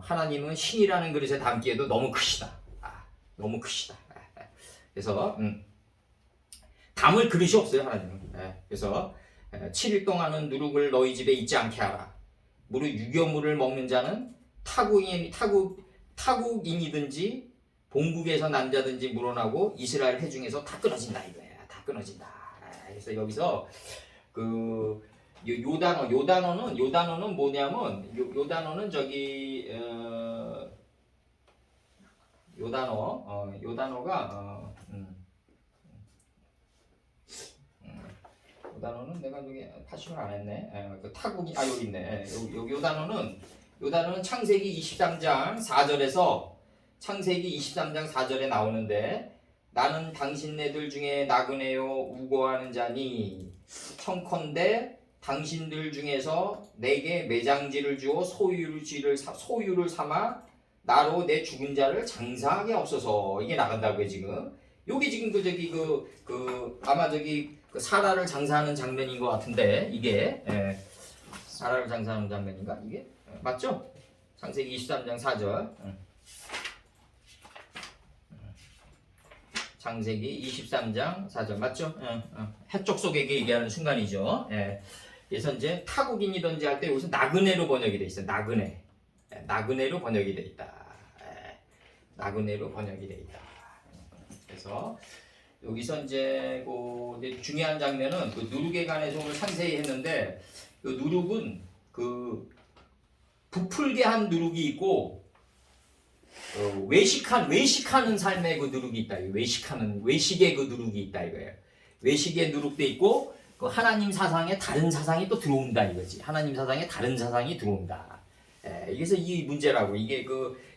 하나님은 신이라는 그릇에 담기에도 너무 크시다. 너무 크시다. 그래서 담을 그릇이 없어요 하나님은. 그래서 7일 동안은 누룩을 너희 집에 있지 않게 하라. 무릇 유교물을 먹는 자는 타국인이든지 본국에서 난 자든지 물어나고 이스라엘 회중에서 다 끊어진다 이거야. 다 끊어진다. 그래서 여기서 그 요단어는 뭐냐면 요단어는 저기 요단어가 요단어는 내가 여기 파식을 안 했네. 그 타국이 여기 있네. 요단어는 창세기 23장 4절에서 창세기 23장 4절에 나오는데 나는 당신네들 중에 나그네요 우고하는 자니 청컨대 당신들 중에서 내게 매장지를 주어 소유를 삼아 나로 내 죽은 자를 장사하게 없어서 이게 나간다고요 지금. 요게 지금 아마 저기 그 사라를 장사하는 장면인 것 같은데 이게 사라를 장사하는 장면인가 이게 맞죠? 창세기 23장 4절. 창세기 23장 4절 맞죠? 해적 속에게 얘기하는 순간이죠. 그래서 이제 타국인이든지 할 때 여기서 나그네로 번역이 돼 있어요. 나그네로 번역이 돼 있다. 나그네로 번역이 돼 있다. 그래서 여기서 이제 중요한 장면은 그 누룩에 관해서 오늘 상세히 했는데 그 누룩은 그 부풀게 한 누룩이 있고 외식하는 삶의 그 누룩이 있다. 외식의 그 누룩이 있다 이거예요. 외식의 누룩도 있고 그 하나님 사상에 다른 사상이 또 들어온다 이거지. 하나님 사상에 다른 사상이 들어온다. 그래서 이 문제라고 이게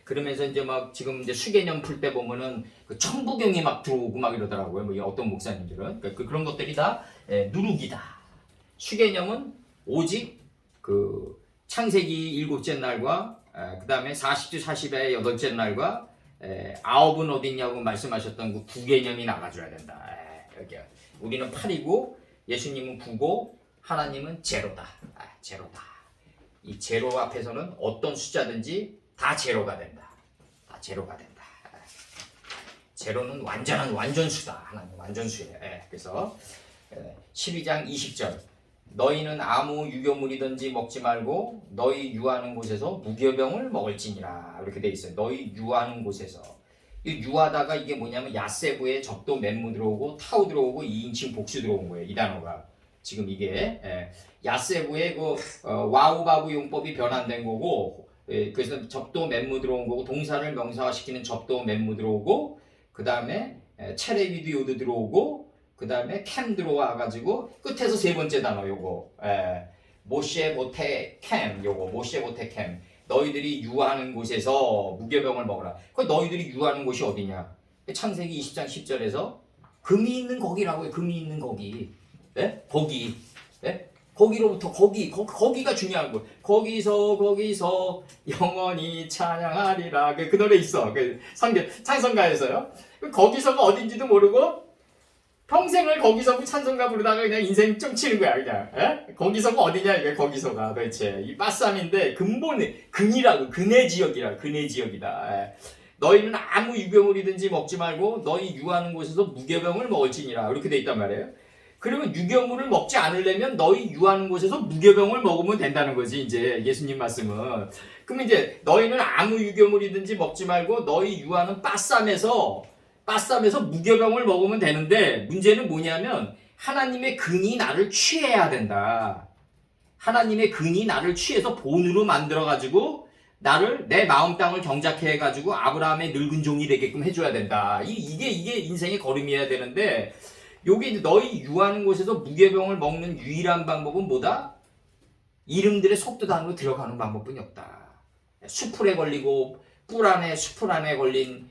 그러면서 이제 막 지금 이제 수개념 풀 때 보면은 그 천부경이 막 들어오고 막 이러더라고요. 뭐 어떤 목사님들은 그런 것들이 다 누룩이다. 수개념은 오직 그 창세기 일곱째 날과 그 다음에 40주 40의 여덟째 날과 아홉은 어딨냐고 말씀하셨던 그 구개념이 나가줘야 된다. 여기 우리는 8이고 예수님은 9고 하나님은 제로다. 제로다. 이 제로 앞에서는 어떤 숫자든지 다 제로가 된다. 다 제로가 된다. 제로는 완전수다. 하나님 완전수예요. 그래서 12장 20절 너희는 아무 유교물이든지 먹지 말고 너희 유하는 곳에서 무교병을 먹을지니라 이렇게 돼 있어요. 너희 유하는 곳에서 이 유하다가 이게 뭐냐면 야세부에 적도 멘무 들어오고 타우 들어오고 2인칭 복수 들어온 거예요. 이 단어가 지금 이게 야세부의 와우바부 용법이 변환된 거고 그래서 접도 멘무 들어온 거고 동사를 명사화시키는 접도 멘무 들어오고 그 다음에 체레비드 요드 들어오고 그 다음에 캠 들어와가지고 끝에서 세 번째 단어 요거 모셰보테 캠 요거 모셰보테 캠 너희들이 유하는 곳에서 무교병을 먹어라. 그 너희들이 유하는 곳이 어디냐? 창세기 20장 10절에서 금이 있는 거기라고요. 금이 있는 거기. 거기 거기로부터 거기가 중요한 거. 거기서 영원히 찬양하리라. 그 노래 있어. 그 찬송가에서요. 거기서가 어딘지도 모르고 평생을 거기서 찬송가 부르다가 그냥 인생 좀 치는 거야 그냥. 에? 거기서가 어디냐 이게 거기서가 도대체 이 빠쌈인데 근본이 근이라고 근의 지역이다. 에. 너희는 아무 유교물이든지 먹지 말고 너희 유하는 곳에서 무교병을 먹을지니라 이렇게 돼 있단 말이에요. 그러면 유교물을 먹지 않으려면 너희 유하는 곳에서 무교병을 먹으면 된다는 거지 이제 예수님 말씀은. 그럼 이제 너희는 아무 유교물이든지 먹지 말고 너희 유하는 빠쌈에서 무교병을 먹으면 되는데 문제는 뭐냐면 하나님의 근이 나를 취해야 된다. 하나님의 근이 나를 취해서 본으로 만들어가지고 나를 내 마음 땅을 경작해 가지고 아브라함의 늙은 종이 되게끔 해줘야 된다. 이게 인생의 걸음이어야 되는데 여기 너희 유하는 곳에서 무교병을 먹는 유일한 방법은 뭐다? 이름들의 속뜻 안으로 들어가는 방법뿐이 없다. 수풀에 걸리고 뿔 안에 수풀 안에 걸린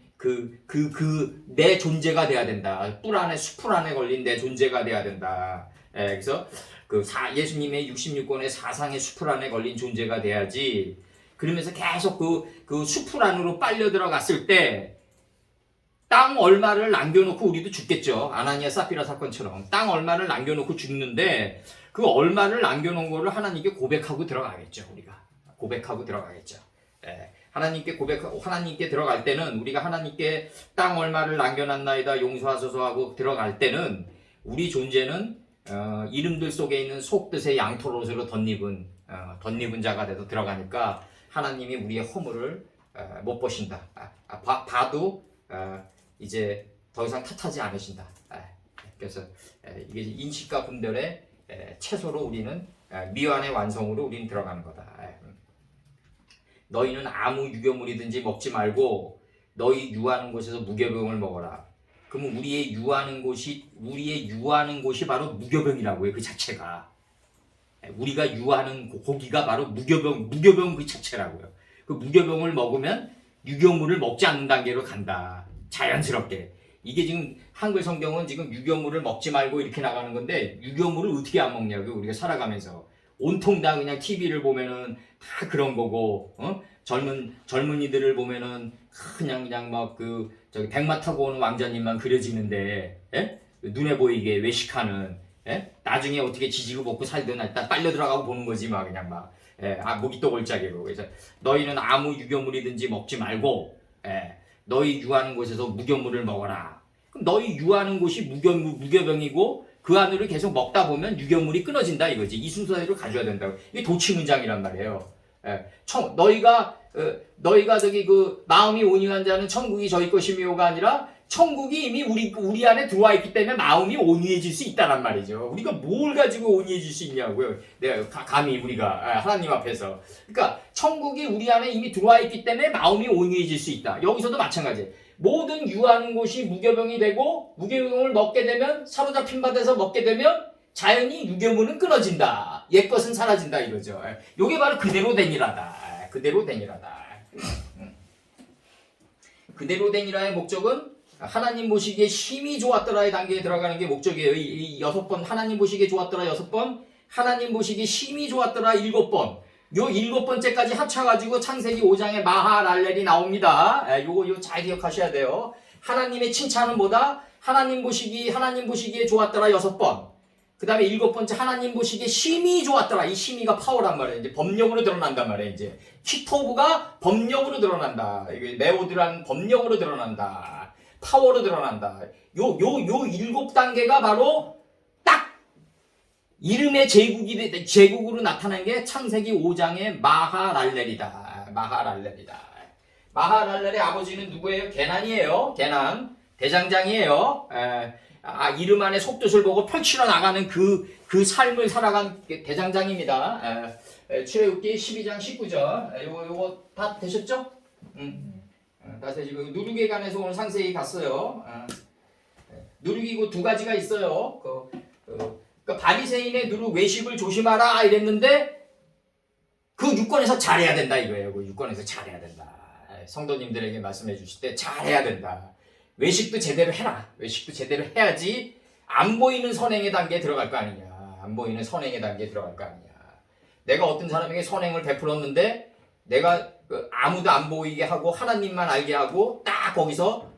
내 존재가 돼야 된다. 뿔 안에 수풀 안에 걸린 내 존재가 돼야 된다. 그래서 예수님의 66권의 사상의 수풀 안에 걸린 존재가 돼야지. 그러면서 계속 그 수풀 안으로 빨려 들어갔을 때 땅 얼마를 남겨놓고 우리도 죽겠죠. 아나니아 사피라 사건처럼 땅 얼마를 남겨놓고 죽는데 그 얼마를 남겨놓은 거를 하나님께 고백하고 들어가겠죠. 우리가 고백하고 들어가겠죠. 하나님께 들어갈 때는 우리가 하나님께 땅 얼마를 남겨놨나이다 용서하소서 하고 들어갈 때는 우리 존재는 이름들 속에 있는 속뜻의 양털옷으로 덧입은 자가 돼서 들어가니까 하나님이 우리의 허물을 못 보신다. 봐도 이제 더 이상 탓하지 않으신다. 그래서 이게 인식과 분별의 채소로 우리는 미완의 완성으로 우리는 들어가는 거다. 너희는 아무 유교물이든지 먹지 말고 너희 유하는 곳에서 무교병을 먹어라. 그러면 우리의 유하는 곳이 바로 무교병이라고요. 그 자체가. 우리가 유하는 고기가 바로 무교병 그 자체라고요. 그 무교병을 먹으면 유교물을 먹지 않는 단계로 간다. 자연스럽게. 이게 지금 한글 성경은 지금 유교물을 먹지 말고 이렇게 나가는 건데 유교물을 어떻게 안 먹냐고 우리가 살아가면서 온통 다 그냥 TV를 보면은 다 그런 거고 젊은이들을 보면은 그냥 막 저기 백마 타고 오는 왕자님만 그려지는데 눈에 보이게 외식하는 나중에 어떻게 지지고 먹고 살든 일단 빨려 들어가고 보는 거지 막 그냥 막 목이 또 골짜기로. 그래서 너희는 아무 유교물이든지 먹지 말고 너희 유하는 곳에서 무교물을 먹어라. 그럼 너희 유하는 곳이 무교병이고 그 안으로 계속 먹다 보면 유교물이 끊어진다 이거지. 이 순서대로 가져야 된다고. 이게 도치 문장이란 말이에요. 너희가 저기 마음이 온유한 자는 천국이 저희 것이며가 아니라 천국이 이미 우리 안에 들어와 있기 때문에 마음이 온유해질 수 있다란 말이죠. 우리가 뭘 가지고 온유해질 수 있냐고요. 감히 우리가 하나님 앞에서. 그러니까 천국이 우리 안에 이미 들어와 있기 때문에 마음이 온유해질 수 있다. 여기서도 마찬가지예요. 모든 유하는 곳이 무교병이 되고 무교병을 먹게 되면 사로잡힌 바 돼서 먹게 되면 자연히 유교물은 끊어진다. 옛것은 사라진다 이거죠. 이게 바로 그대로 되니라다. 그대로 되니라의 목적은 하나님 보시기에 심히 좋았더라의 단계에 들어가는 게 목적이에요. 이 6번 하나님 보시기에 좋았더라 6번, 하나님 보시기에 심히 좋았더라 7번. 요 7번째까지 합쳐가지고 창세기 5장에 마하랄렐이 나옵니다. 요거 잘 기억하셔야 돼요. 하나님의 칭찬은 뭐다? 하나님 보시기에 좋았더라 6번. 그 다음에 7번째 하나님 보시기에 심히 좋았더라. 이 심히가 파워란 말이에요. 이제 법력으로 드러난단 말이에요. 이제 키토브가 법력으로 드러난다. 이게 메오드란 법력으로 드러난다. 파워로 드러난다. 요 7단계가 바로 딱 이름의 제국으로 나타난 게 창세기 5장의 마하랄렐이다. 마하랄렐의 아버지는 누구예요? 게난이에요. 게난 대장장이에요. 이름 안에 속뜻을 보고 펼치러 나가는 그 삶을 살아간 대장장입니다. 출애굽기 12장 19절. 요거 다 되셨죠? 다시 지금 누룩에 관해서 오늘 상세히 갔어요. 누룩이고 두 가지가 있어요. 그러니까 바리새인의 누룩 외식을 조심하라 이랬는데 그 6권에서 잘해야 된다 이거예요. 그 6권에서 잘해야 된다. 성도님들에게 말씀해 주실 때 잘해야 된다. 외식도 제대로 해라. 외식도 제대로 해야지 안 보이는 선행의 단계에 들어갈 거 아니냐. 안 보이는 선행의 단계에 들어갈 거 아니야. 내가 어떤 사람에게 선행을 베풀었는데 내가 아무도 안 보이게 하고 하나님만 알게 하고 딱 거기서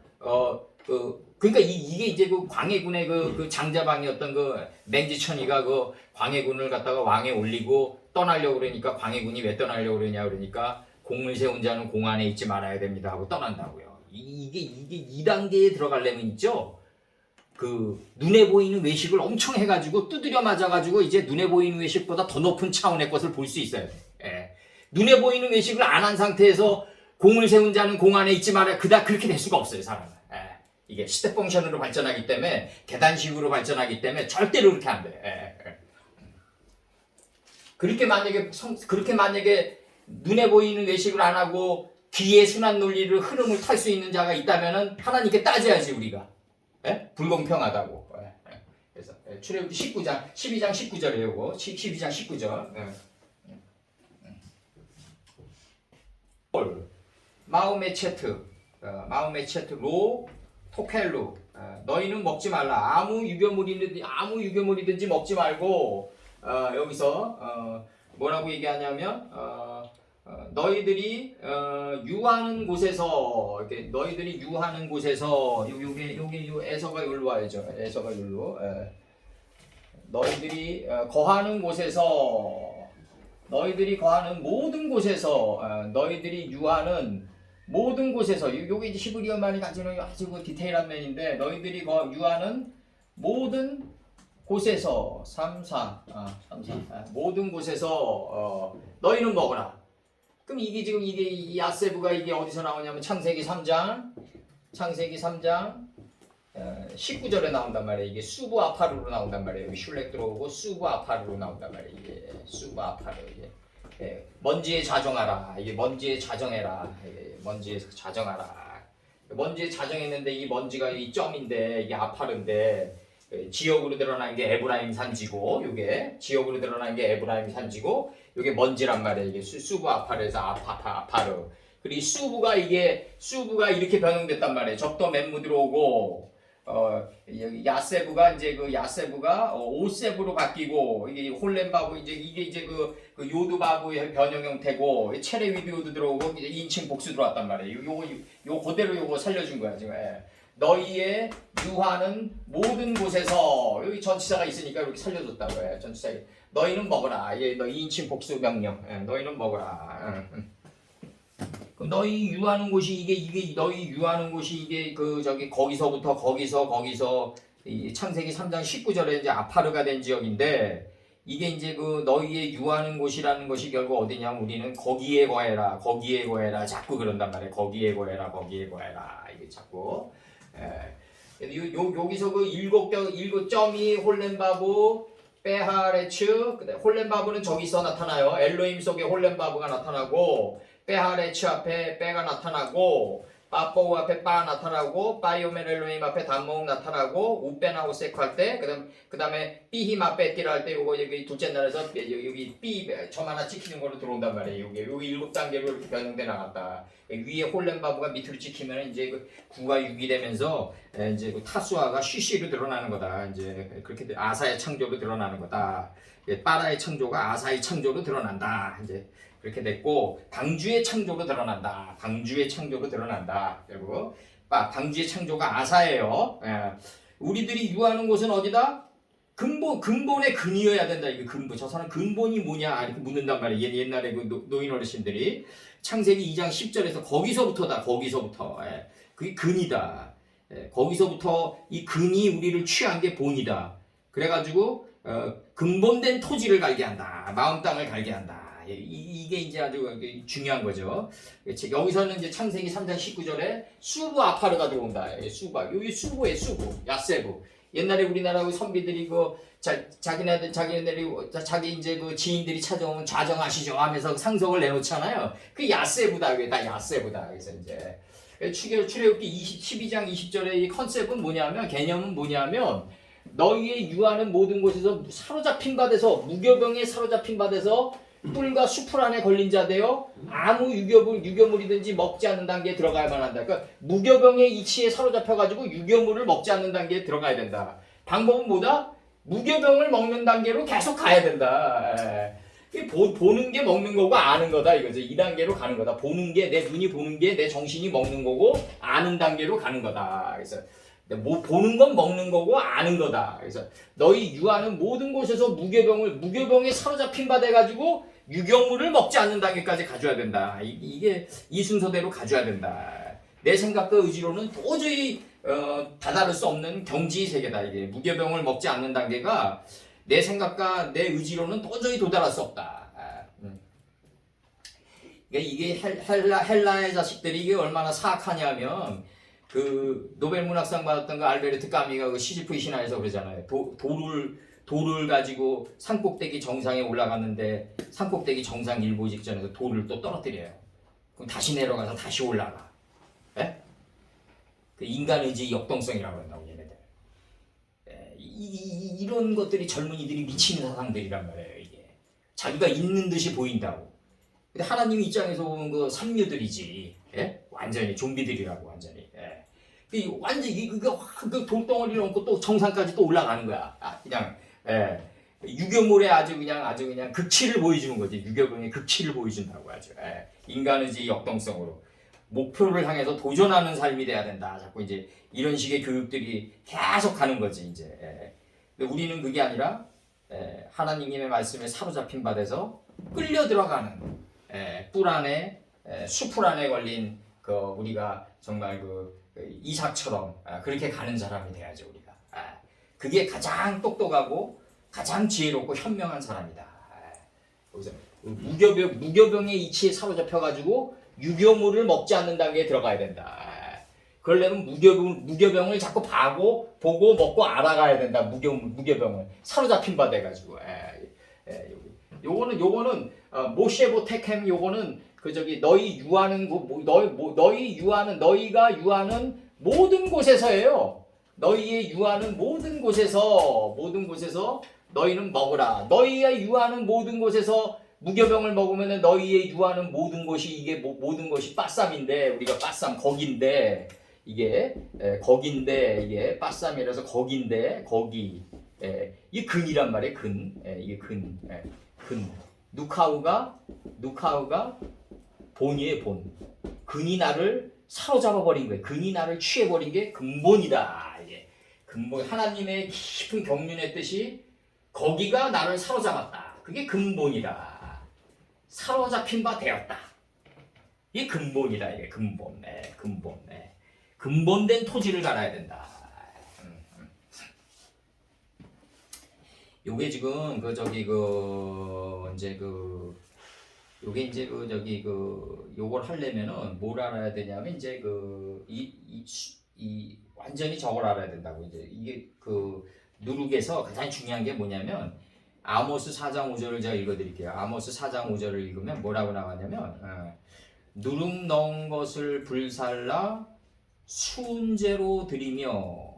그러니까 이게 이제 그 광해군의 그 장자방이었던 그 맹지천이가 그 광해군을 갖다가 왕에 올리고 떠나려고 그러니까 광해군이 왜 떠나려고 그러냐 그러니까 공을 세운 자는 공 안에 있지 말아야 됩니다 하고 떠난다고요. 이게 2단계에 들어가려면 있죠. 그 눈에 보이는 외식을 엄청 해가지고 두드려 맞아가지고 이제 눈에 보이는 외식보다 더 높은 차원의 것을 볼 수 있어야 돼. 예. 눈에 보이는 외식을 안 한 상태에서 공을 세운 자는 공 안에 있지 말아야 그렇게 될 수가 없어요 사람은. 예. 이게 스텝 펑션으로 발전하기 때문에 계단식으로 발전하기 때문에 절대로 그렇게 안 돼. 예. 그렇게 만약에 눈에 보이는 외식을 안 하고 귀의 순환 논리를 흐름을 탈 수 있는 자가 있다면은 하나님께 따져야지 우리가. 예? 불공평하다고. 예. 그래서 출애굽기 12장 19절이에요. 이거 12장 19절. 마음의 체트 로 토켈루 너희는 먹지 말라. 아무 유교물이든지 먹지 말고 여기서 뭐라고 얘기하냐면 너희들이 유하는 곳에서 이렇게 너희들이 유하는 곳에서 요게 에서가 여기로 와야죠. 에서가 여기로 너희들이 거하는 곳에서 너희들이 거하는 모든 곳에서 너희들이 유하는 모든 곳에서 요게 이제 히브리어만이 가지는 아주 그 디테일한 면인데 너희들이 유하는 모든 곳에서 모든 곳에서 너희는 먹으라. 그럼 이게 야세부가 이게 어디서 나오냐면 창세기 3장 19절에 나온단 말이에요. 이게 수부 아파르로 나온단 말이에요. 여기 슐렉 들어오고 수부 아파르로 나온단 말이에요. 이게 수부 아파르 이게 먼지에 자정하라. 이게 먼지에 자정해라. 먼지에 자정하라. 먼지에 자정했는데 이 먼지가 이 점인데 이게 아파르인데 지역으로 드러난 게 에브라임 산지고 요게 지역으로 드러난 게 에브라임 산지고 요게 먼지란 말이에요. 이게 수부 아파르에서 아파르. 그리고 수부가 이렇게 변형됐단 말이에요. 적도 맨무 들어오고 야세부가 이제 그 야세부가 오세부로 바뀌고 이게 홀렘바부 이게 이제 그 요두바부의 변형 형태고 체레위드요도 들어오고 이제 인칭 복수 들어왔단 말이에요. 요 그대로 요거 살려준 거야 지금. 너희의 유하는 모든 곳에서 여기 전치사가 있으니까 이렇게 살려줬다고 해. 전치사 너희는 먹어라. 너희 인칭 복수 명령. 너희는 먹어라. 그럼 너희 유하는 곳이 이게 너희 유하는 곳이 이게 거기서부터 이 창세기 3장 19절에 이제 아파르가 된 지역인데 이게 이제 그 너희의 유하는 곳이라는 것이 결국 어디냐면 우리는 거기에 거해라 자꾸 그런단 말이에요. 거기에 거해라 이게 자꾸. 여기서 그 일곱 점이 홀렘바부 베하레츠 홀렘바부는 저기서 나타나요. 엘로힘 속에 홀렘바부가 나타나고 베하레츠 앞에 빼가 나타나고 빠뽀우 앞에 빠 나타나고 바이오멘 엘로힘 앞에 단모음 나타나고 우베나고 세크 할 때 그 다음에 삐힘 앞에 띠라 할 때 요거 여기 둘째 날에서 여기 삐 점 하나 찍히는 걸로 들어온단 말이에요. 여기 7단계로 이렇게 변형돼 나갔다. 위에 홀렘바부가 밑으로 찍히면 이제 그 9가 6이 되면서 이제 그 타수아가 쉬쉬로 드러나는 거다. 이제 그렇게 아사의 창조로 드러나는 거다. 빠라의 창조가 아사의 창조로 드러난다. 이제 그렇게 됐고 방주의 창조로 드러난다. 결국 방주의 창조가 아사예요. 우리들이 유하는 곳은 어디다? 근본의 근이어야 된다. 이게 근본. 저 사람 근본이 뭐냐 이렇게 묻는단 말이에요. 옛날에 그 노인 어르신들이 창세기 2장 10절에서 거기서부터다. 그게 근이다. 거기서부터 이 근이 우리를 취한 게 본이다. 그래가지고 근본된 토지를 갈게 한다. 마음 땅을 갈게 한다. 이게 이제 아주 중요한 거죠. 여기서는 이제 창세기 3장 19절에 수부 아파르가 들어온다. 여기 수부에 수부, 야세부. 옛날에 우리나라 선비들이 자기 이제 그 지인들이 찾아오면 좌정하시죠 하면서 상속을 내놓잖아요. 그 야세부다. 그게 다 야세부다. 그래서 이제 출애굽기 12장 20절의 이 컨셉은 뭐냐면 개념은 뭐냐면 너희의 유하는 모든 곳에서 사로잡힌 바 돼서 무교병에 사로잡힌 바 돼서 뿔과 수풀 안에 걸린 자 되어 아무 유교물이든지 먹지 않는 단계에 들어가야만 한다. 그러니까 무교병의 이치에 사로잡혀가지고 유교물을 먹지 않는 단계에 들어가야 된다. 방법은 뭐다? 무교병을 먹는 단계로 계속 가야 된다. 보는 게 먹는 거고 아는 거다 이거죠. 2단계로 가는 거다. 보는 게 내 눈이 보는 게 내 정신이 먹는 거고 아는 단계로 가는 거다. 그래서 뭐 보는 건 먹는 거고 아는 거다. 그래서 너희 유아는 모든 곳에서 무교병에 사로잡힌 바 돼 가지고 유경물을 먹지 않는 단계까지 가져야 된다. 이게 이 순서대로 가져야 된다. 내 생각과 의지로는 도저히 다다를 수 없는 경지의 세계다. 이게 무교병을 먹지 않는 단계가 내 생각과 내 의지로는 도저히 도달할 수 없다. 그러니까 이게 헬라의 자식들이 이게 얼마나 사악하냐면 그 노벨 문학상 받았던 그 알베르트 까미가 그 시지프의 신화에서 그러잖아요. 돌을 가지고 산꼭대기 정상에 올라갔는데 산꼭대기 정상 일보 직전에서 돌을 또 떨어뜨려요. 그럼 다시 내려가서 다시 올라가. 예? 그 인간 의지의 역동성이라고 한다고 얘네들. 이런 것들이 젊은이들이 미치는 사상들이란 말이에요. 이게 자기가 있는 듯이 보인다고. 근데 하나님 입장에서 보면 그 삼류들이지. 예? 완전히 좀비들이라고 완전히. 예. 완전히 그 돌덩어리를 넘고 또 정상까지 또 올라가는 거야. 그냥 유교물에 아주 그냥 극치를 보여주는 거지. 유교병의 극치를 보여준다고 아주. 인간의지 역동성으로 목표를 향해서 도전하는 삶이 돼야 된다. 자꾸 이제 이런 식의 교육들이 계속 가는 거지 이제. 근데 우리는 그게 아니라 하나님의 말씀에 사로잡힌 바 돼서 끌려 들어가는 뿔 안에 수풀 안에 걸린 그 우리가 정말 그 이삭처럼 그렇게 가는 사람이 돼야죠 우리가. 그게 가장 똑똑하고 가장 지혜롭고 현명한 사람이다. 여기서 무교병의 이치에 사로잡혀가지고 유교물을 먹지 않는 단계에 들어가야 된다. 그러려면 무교병을 자꾸 보고 먹고 알아가야 된다. 무교병을 사로잡힌 바 돼가지고. 요거는 모셰보 테켐 요거는 그 저기 너희가 유하는 모든 곳에서예요. 너희의 유하는 모든 곳에서 너희는 먹으라. 너희의 유하는 모든 곳에서 무교병을 먹으면 너희의 유하는 모든 곳이 이게 모든 것이 빠쌈인데 우리가 빠쌈 거긴데 이게 이게 빠쌈이라서 거긴데 거기 이게 근이란 말이에요. 이게 근. 누카우가 본이에요. 본. 근이 나를 사로잡아 버린 거예요. 근이 나를 취해 버린 게 근본이다. 이게 근본 하나님의 깊은 경륜의 뜻이 거기가 나를 사로잡았다. 그게 근본이다. 사로잡힌 바 되었다. 이게 근본이다. 이게 근본. 근본된 토지를 갈아야 된다. 요게 지금 요걸 하려면은 뭘 알아야 되냐면 이제 완전히 저걸 알아야 된다고. 이제 이게 누룩에서 가장 중요한 게 뭐냐면 아모스 4장 5절을 제가 읽어드릴게요. 아모스 4장 5절을 읽으면 뭐라고 나왔냐면 누룩 넣은 것을 불살라 수은제로 드리며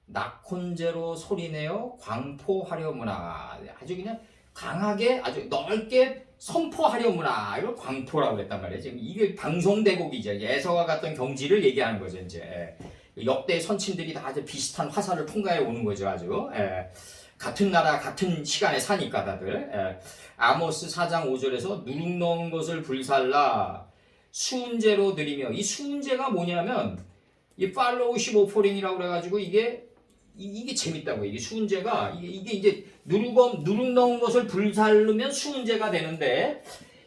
낙혼제로 소리내어 광포하려무나. 아주 그냥 강하게 아주 넓게 선포하려무나. 이걸 광포라고 그랬단 말이에요. 지금 이게 방송대곡이죠. 에서와 같은 경지를 얘기하는 거죠. 이제 역대 선친들이 다 아주 비슷한 화살을 통과해 오는 거죠. 아주 같은 나라 같은 시간에 사니까 다들. 아모스 4장 5절에서 누룩 넣은 것을 불살라 수은제로 드리며, 이 수은제가 뭐냐면 이 팔로우십 오퍼링이라고 그래가지고 이게 재밌다고. 이게 수은제가 이게 이제 누룩 넣은 것을 불살르면 수은제가 되는데,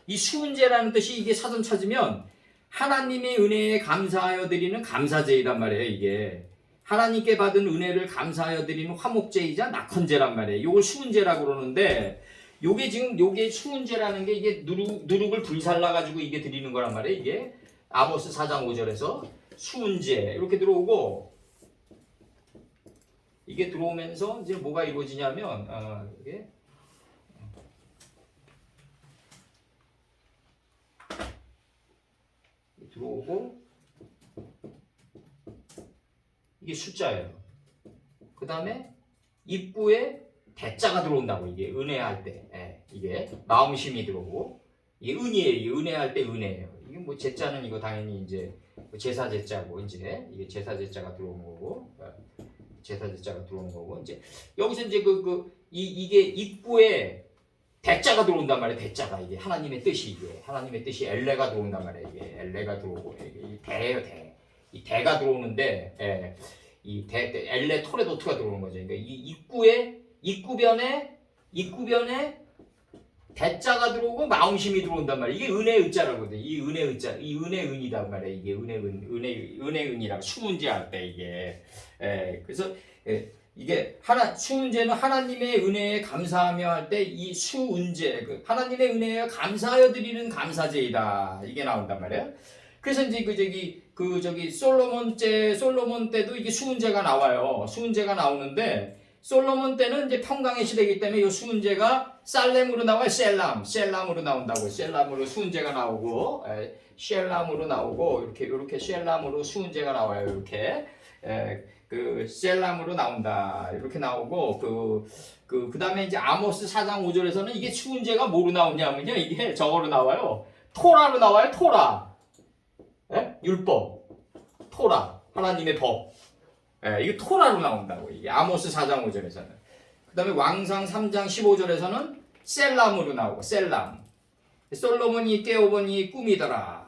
이 수은제라는 뜻이 이게 사전 찾으면 하나님의 은혜에 감사하여 드리는 감사제이란 말이에요. 이게 하나님께 받은 은혜를 감사하여 드리는 화목제이자 낙헌제란 말이에요. 이걸 수은제라고 그러는데, 요게 수은제라는 게 이게 누룩을 불살라 가지고 이게 드리는 거란 말이에요. 이게 아모스 4장 5절에서 수은제 이렇게 들어오고, 이게 들어오면서 이제 뭐가 이루어지냐면 이게 들어오고, 이게 숫자예요. 그 다음에 입구에 대자가 들어온다고. 이게 은혜할 때, 이게 마음심이 들어오고, 이게 은이에요. 이게 은혜할 때 은혜예요. 이게 뭐 제자는 이거 당연히 이제 제사 제자고, 이제 이게 제사 제자가 들어온 거고, 제사 대자가 들어오는 거고 이제 여기서 이제 이게 입구에 대자가 들어온단 말이에요. 대자가 이게 하나님의 뜻이 이게 하나님의 뜻이 엘레가 들어온단 말이에요. 이게 엘레가 들어오고 이게 대예요 대. 이 대가 들어오는데 이 엘레 토레도트가 들어오는 거죠. 그러니까 이 입구변에 대자가 들어오고 마음심이 들어온단 말이에요. 이게 은혜의 의자라거든. 이 은혜의 의자, 이 은혜의 은이란 말이에요. 이게 은혜의 은이라고 수은제 할 때 이게 그래서 이게 수은제는 하나님의 은혜에 감사하며 할 때 이 수은제 하나님의 은혜에 감사하여 드리는 감사제이다 이게 나온단 말이에요. 그래서 이제 솔로몬 때도 이게 수은제가 나와요. 수은제가 나오는데 솔로몬 때는 이제 평강의 시대이기 때문에 이 수은제가 살렘으로 나와요. 셀람으로 나온다고. 셀람으로 수은제가 나오고 셀람으로 나오고 이렇게 셀람으로 수은제가 나와요. 이렇게 그 셀람으로 나온다. 이렇게 나오고 그다음에 이제 아모스 4장 5절에서는 이게 수은제가 뭐로 나오냐면요. 이게 저거로 나와요. 토라로 나와요. 토라. 율법. 토라. 하나님의 법. 이게 토라로 나온다고. 이게 아모스 4장 5절에서는. 그다음에 왕상 3장 15절에서는 셀람으로 나오고 셀람. 솔로몬이 깨어보니 꿈이더라.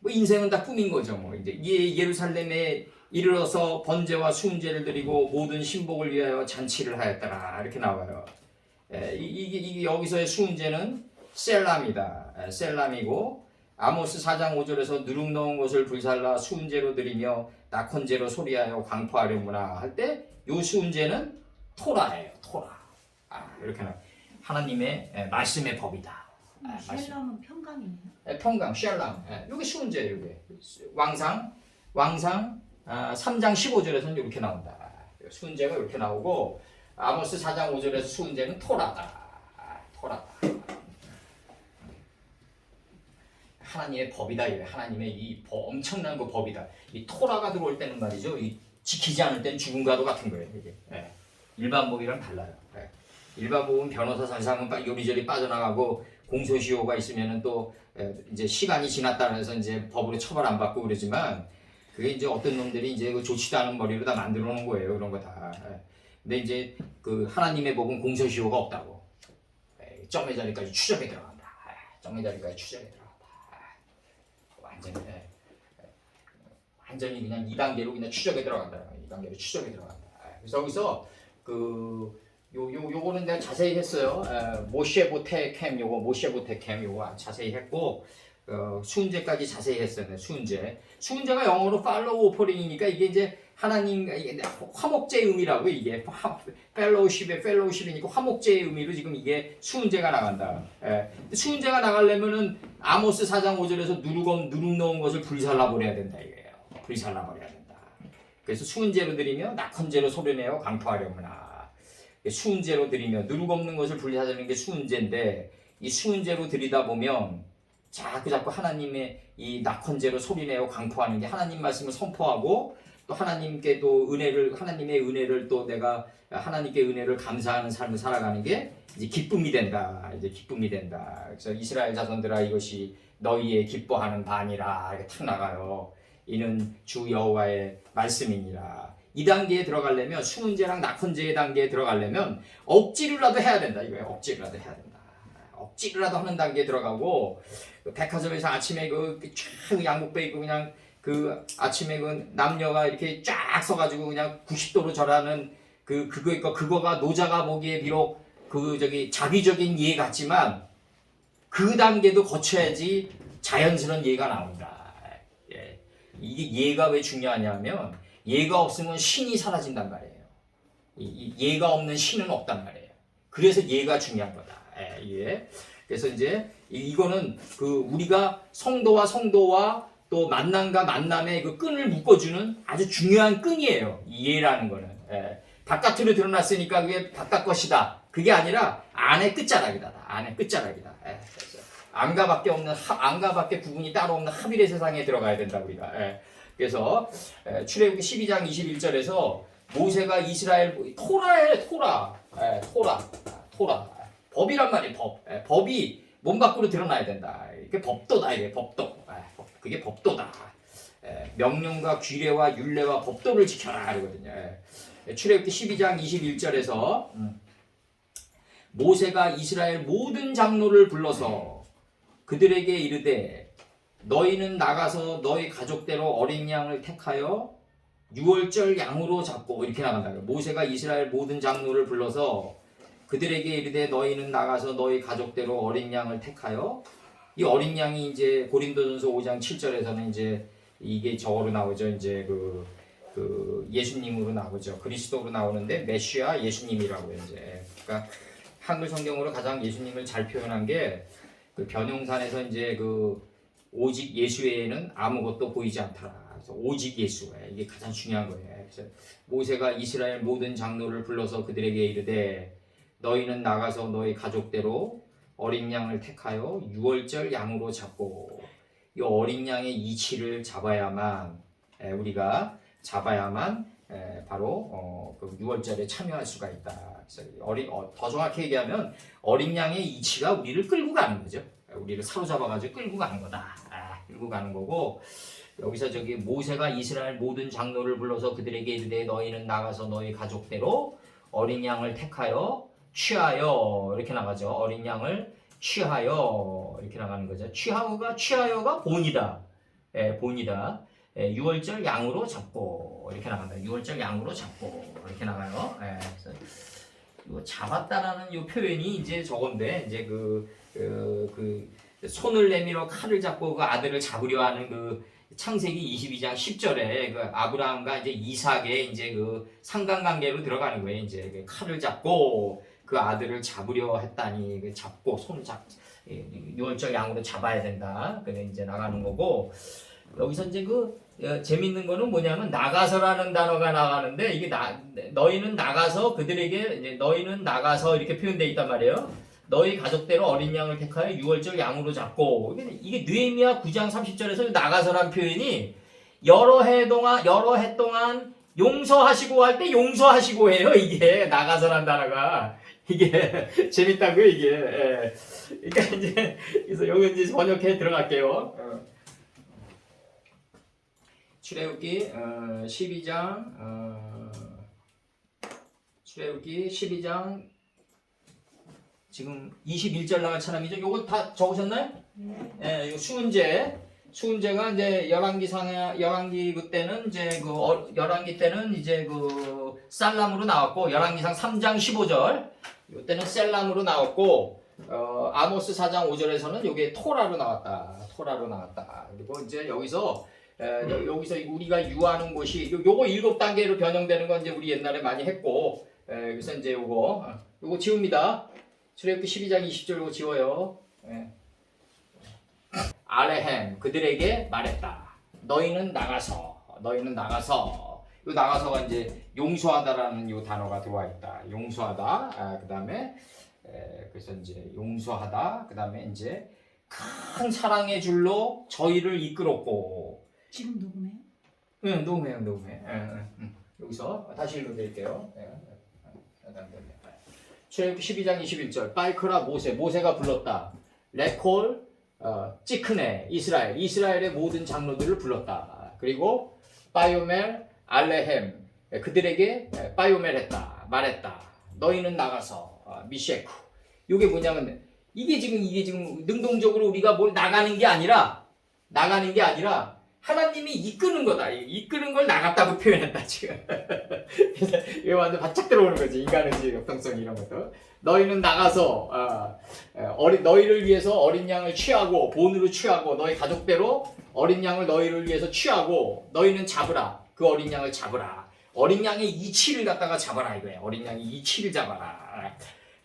뭐 인생은 다 꿈인 거죠. 뭐 이제 예루살렘에 이르러서 번제와 수은제를 드리고 모든 신복을 위하여 잔치를 하였더라. 이렇게 나와요. 이게 여기서의 수은제는 셀람이다. 셀람이고 아모스 4장 5절에서 누룩 넣은 것을 불살라 수은제로 드리며 낙헌제로 소리하여 광포하려무나 할 때 요 수은제는 토라예요. 토라. 이렇게 하나님의 말씀의 법이다. 셀람은 평강이네요. 평강, 샬람. 여기 수은제예요. 여기 왕상 3장 15절에서는 이렇게 나온다. 수은제가 이렇게 나오고 아모스 4장 5절에서 수은제는 토라다. 토라다. 하나님의 법이다. 이래. 하나님의 이 엄청난 그 법이다. 이 토라가 들어올 때는 말이죠. 이 지키지 않을 때는 죽음과도 같은 거예요. 이게 일반 법이랑 달라요. 일반 법은 변호사 선상은 요리조리 빠져나가고 공소시효가 있으면은 또 이제 시간이 지났다 해서 이제 법으로 처벌 안 받고 그러지만 그게 이제 어떤 놈들이 이제 그 좋지도 않은 머리로 다 만들어 놓은 거예요. 그런 거 다. 근데 이제 그 하나님의 법은 공소시효가 없다고. 점의 자리까지 추적에 들어간다. 점의 자리까지 추적에 들어간다. 완전히 그냥 2단계로 그냥 추적에 들어간다. 2단계로 추적에 들어간다. 그래서 여기서 요거는 내가 자세히 했어요. 모셰보테캠 요거 자세히 했고 수은제까지 자세히 했어요. 수은제가 영어로 팔로우 오퍼링이니까 이게 이제 하나님 화목제의 의미라고 이게 펠로우십이니까 화목제의 의미로 지금 이게 수은제가 나간다. 수은제가 나가려면은 아모스 4장 5절에서 누룩 넣은 것을 불살라 버려야 된다 이거예요. 불살라 버려야 된다. 그래서 수은제로 드리며 낙헌제로 소리내어 강포하려무나. 수은제로 드리며 누룩 없는 것을 불살라는 게 수은제인데 이 수은제로 드리다 보면 자꾸 하나님의 이 낙헌제로 소리내어 강포하는 게 하나님 말씀을 선포하고 또 하나님께 또 하나님의 은혜를 또 내가 하나님께 은혜를 감사하는 삶을 살아가는 게 이제 기쁨이 된다. 그래서 이스라엘 자손들아 이것이 너희의 기뻐하는 반이라 이렇게 탁 나가요. 이는 주 여호와의 말씀이니라. 이 단계에 들어가려면 수은제랑 낙헌제의 단계에 들어가려면 억지로라도 해야 된다. 이거예요. 억지로라도 해야 된다. 억지로라도 하는 단계에 들어가고 백화점에서 아침에 쫙 양복배 입고 그냥 아침에 남녀가 이렇게 쫙 서가지고 그냥 90도로 절하는 그거가 노자가 보기에 비록 자기적인 이해 같지만 그 단계도 거쳐야지 자연스러운 예가 나온다. 이게 예가 왜 중요하냐면 예가 없으면 신이 사라진단 말이에요. 이 예가 없는 신은 없단 말이에요. 그래서 예가 중요한 거다. 그래서 이제 이거는 우리가 성도와 또 만남과 만남의 그 끈을 묶어주는 아주 중요한 끈이에요. 이해라는 거는. 바깥으로 드러났으니까 그게 바깥 것이다. 그게 아니라 안의 끝자락이다. 안의 끝자락이다. 안과 밖에 구분이 따로 없는 합일의 세상에 들어가야 된다 우리가. 그래서 출애굽기 12장 21절에서 모세가 이스라엘 토라. 법이란 말이에요. 법이 몸 밖으로 드러나야 된다. 이게 법도다. 이게 법도. 그게 법도다. 명령과 규례와 율례와 법도를 지켜라 그러거든요. 출애굽기 12장 21절에서 모세가 이스라엘 모든 장로를 불러서 그들에게 이르되 너희는 나가서 너희 가족대로 어린 양을 택하여 유월절 양으로 잡고 이렇게 나간다. 모세가 이스라엘 모든 장로를 불러서 그들에게 이르되 너희는 나가서 너희 가족대로 어린 양을 택하여 이 어린 양이 이제 고린도전서 5장 7절에서는 이제 이게 저거로 나오죠. 이제 그 예수님으로 나오죠. 그리스도로 나오는데 메시아 예수님이라고요. 이제 그러니까 한글 성경으로 가장 예수님을 잘 표현한 게 그 변형산에서 이제 그 오직 예수 외에는 아무것도 보이지 않더라. 그래서 오직 예수 이게 가장 중요한 거예요. 그래서 모세가 이스라엘 모든 장로를 불러서 그들에게 이르되 너희는 나가서 너희 가족대로 어린 양을 택하여 유월절 양으로 잡고 이 어린 양의 이치를 잡아야만 바로 그 유월절에 참여할 수가 있다. 그래서 더 정확히 얘기하면 어린 양의 이치가 우리를 끌고 가는 거죠. 우리를 사로잡아가지고 끌고 가는 거다. 끌고 가는 거고 여기서 저기 모세가 이스라엘 모든 장로를 불러서 그들에게 이르되 너희는 나가서 너희 가족대로 어린 양을 택하여 취하여 이렇게 나가죠. 어린 양을 취하여 이렇게 나가는 거죠. 취하여가 본이다. 본이다. 유월절 양으로 잡고 이렇게 나간다. 유월절 양으로 잡고 이렇게 나가요. 그래서 이거 잡았다라는 이 표현이 이제 저건데 이제 그 손을 내밀어 칼을 잡고 그 아들을 잡으려 하는 그 창세기 22장 10절에 그 아브라함과 이제 이삭의 이제 그 상관관계로 들어가는 거예요. 이제 그 칼을 잡고 그 아들을 잡으려 했다니 그 잡고 유월절 양으로 잡아야 된다. 그래 이제 나가는 거고 여기서 이제 재밌는 거는 뭐냐면 나가서라는 단어가 나가는데 이게 너희는 나가서 그들에게 이제 너희는 나가서 이렇게 표현되어 있단 말이에요. 너희 가족대로 어린 양을 택하여 유월절 양으로 잡고 이게 느헤미야 9장 30절에서 나가서라는 표현이 여러 해 동안 용서하시고 할 때 용서하시고 해요. 이게 나가서라는 단어가 이게 재밌다고요. 이게 그러니까 이제 그래서 여기 이제 번역해 들어갈게요. 출애굽기 12장 지금 21절 나갈 사람이죠. 요거 다 적으셨나요? 네. 요 수은제가 이제 열왕기 그때는 이제 열왕기 때는 이제 살람으로 나왔고 열왕기상 3장 15절 요때는 셀람으로 나왔고 아모스 4장 5절에서는 요게 토라로 나왔다. 그리고 이제 여기서 우리가 유하는 곳이 요거 7단계로 변형되는 건 이제 우리 옛날에 많이 했고 그래서 이제 요거 지웁니다. 출애굽기 12장 20절 요거 지워요. 알레헴 그들에게 말했다. 너희는 나가서 요 나가서가 이제 용서하다라는 요 단어가 들어와 있다. 용서하다. 그다음에 그래서 이제 용서하다. 그다음에 이제 큰 사랑의 줄로 저희를 이끌었고 지금 녹음해요? 네, 녹음해. 여기서 다시 읽어드릴게요. 출애굽기 12장 21절 바이크라 모세가 불렀다. 레콜 찌크네 이스라엘의 모든 장로들을 불렀다. 그리고 바이오멜 알레헴 그들에게 바이오멜 했다. 말했다. 너희는 나가서 미셰쿠 이게 뭐냐면 이게 지금 능동적으로 우리가 뭘 나가는 게 아니라 하나님이 이끄는 거다. 이끄는 걸 나갔다고 표현했다 지금. 이게 완전 바짝 들어오는 거지. 인간의 역동성 이런 것도. 너희는 나가서 너희를 위해서 어린 양을 취하고 본으로 취하고 너희 가족대로 어린 양을 너희를 위해서 취하고 너희는 잡으라. 그 어린 양을 잡으라. 어린 양의 이치를 갖다가 잡아라 이거예요. 어린 양의 이치를 잡아라.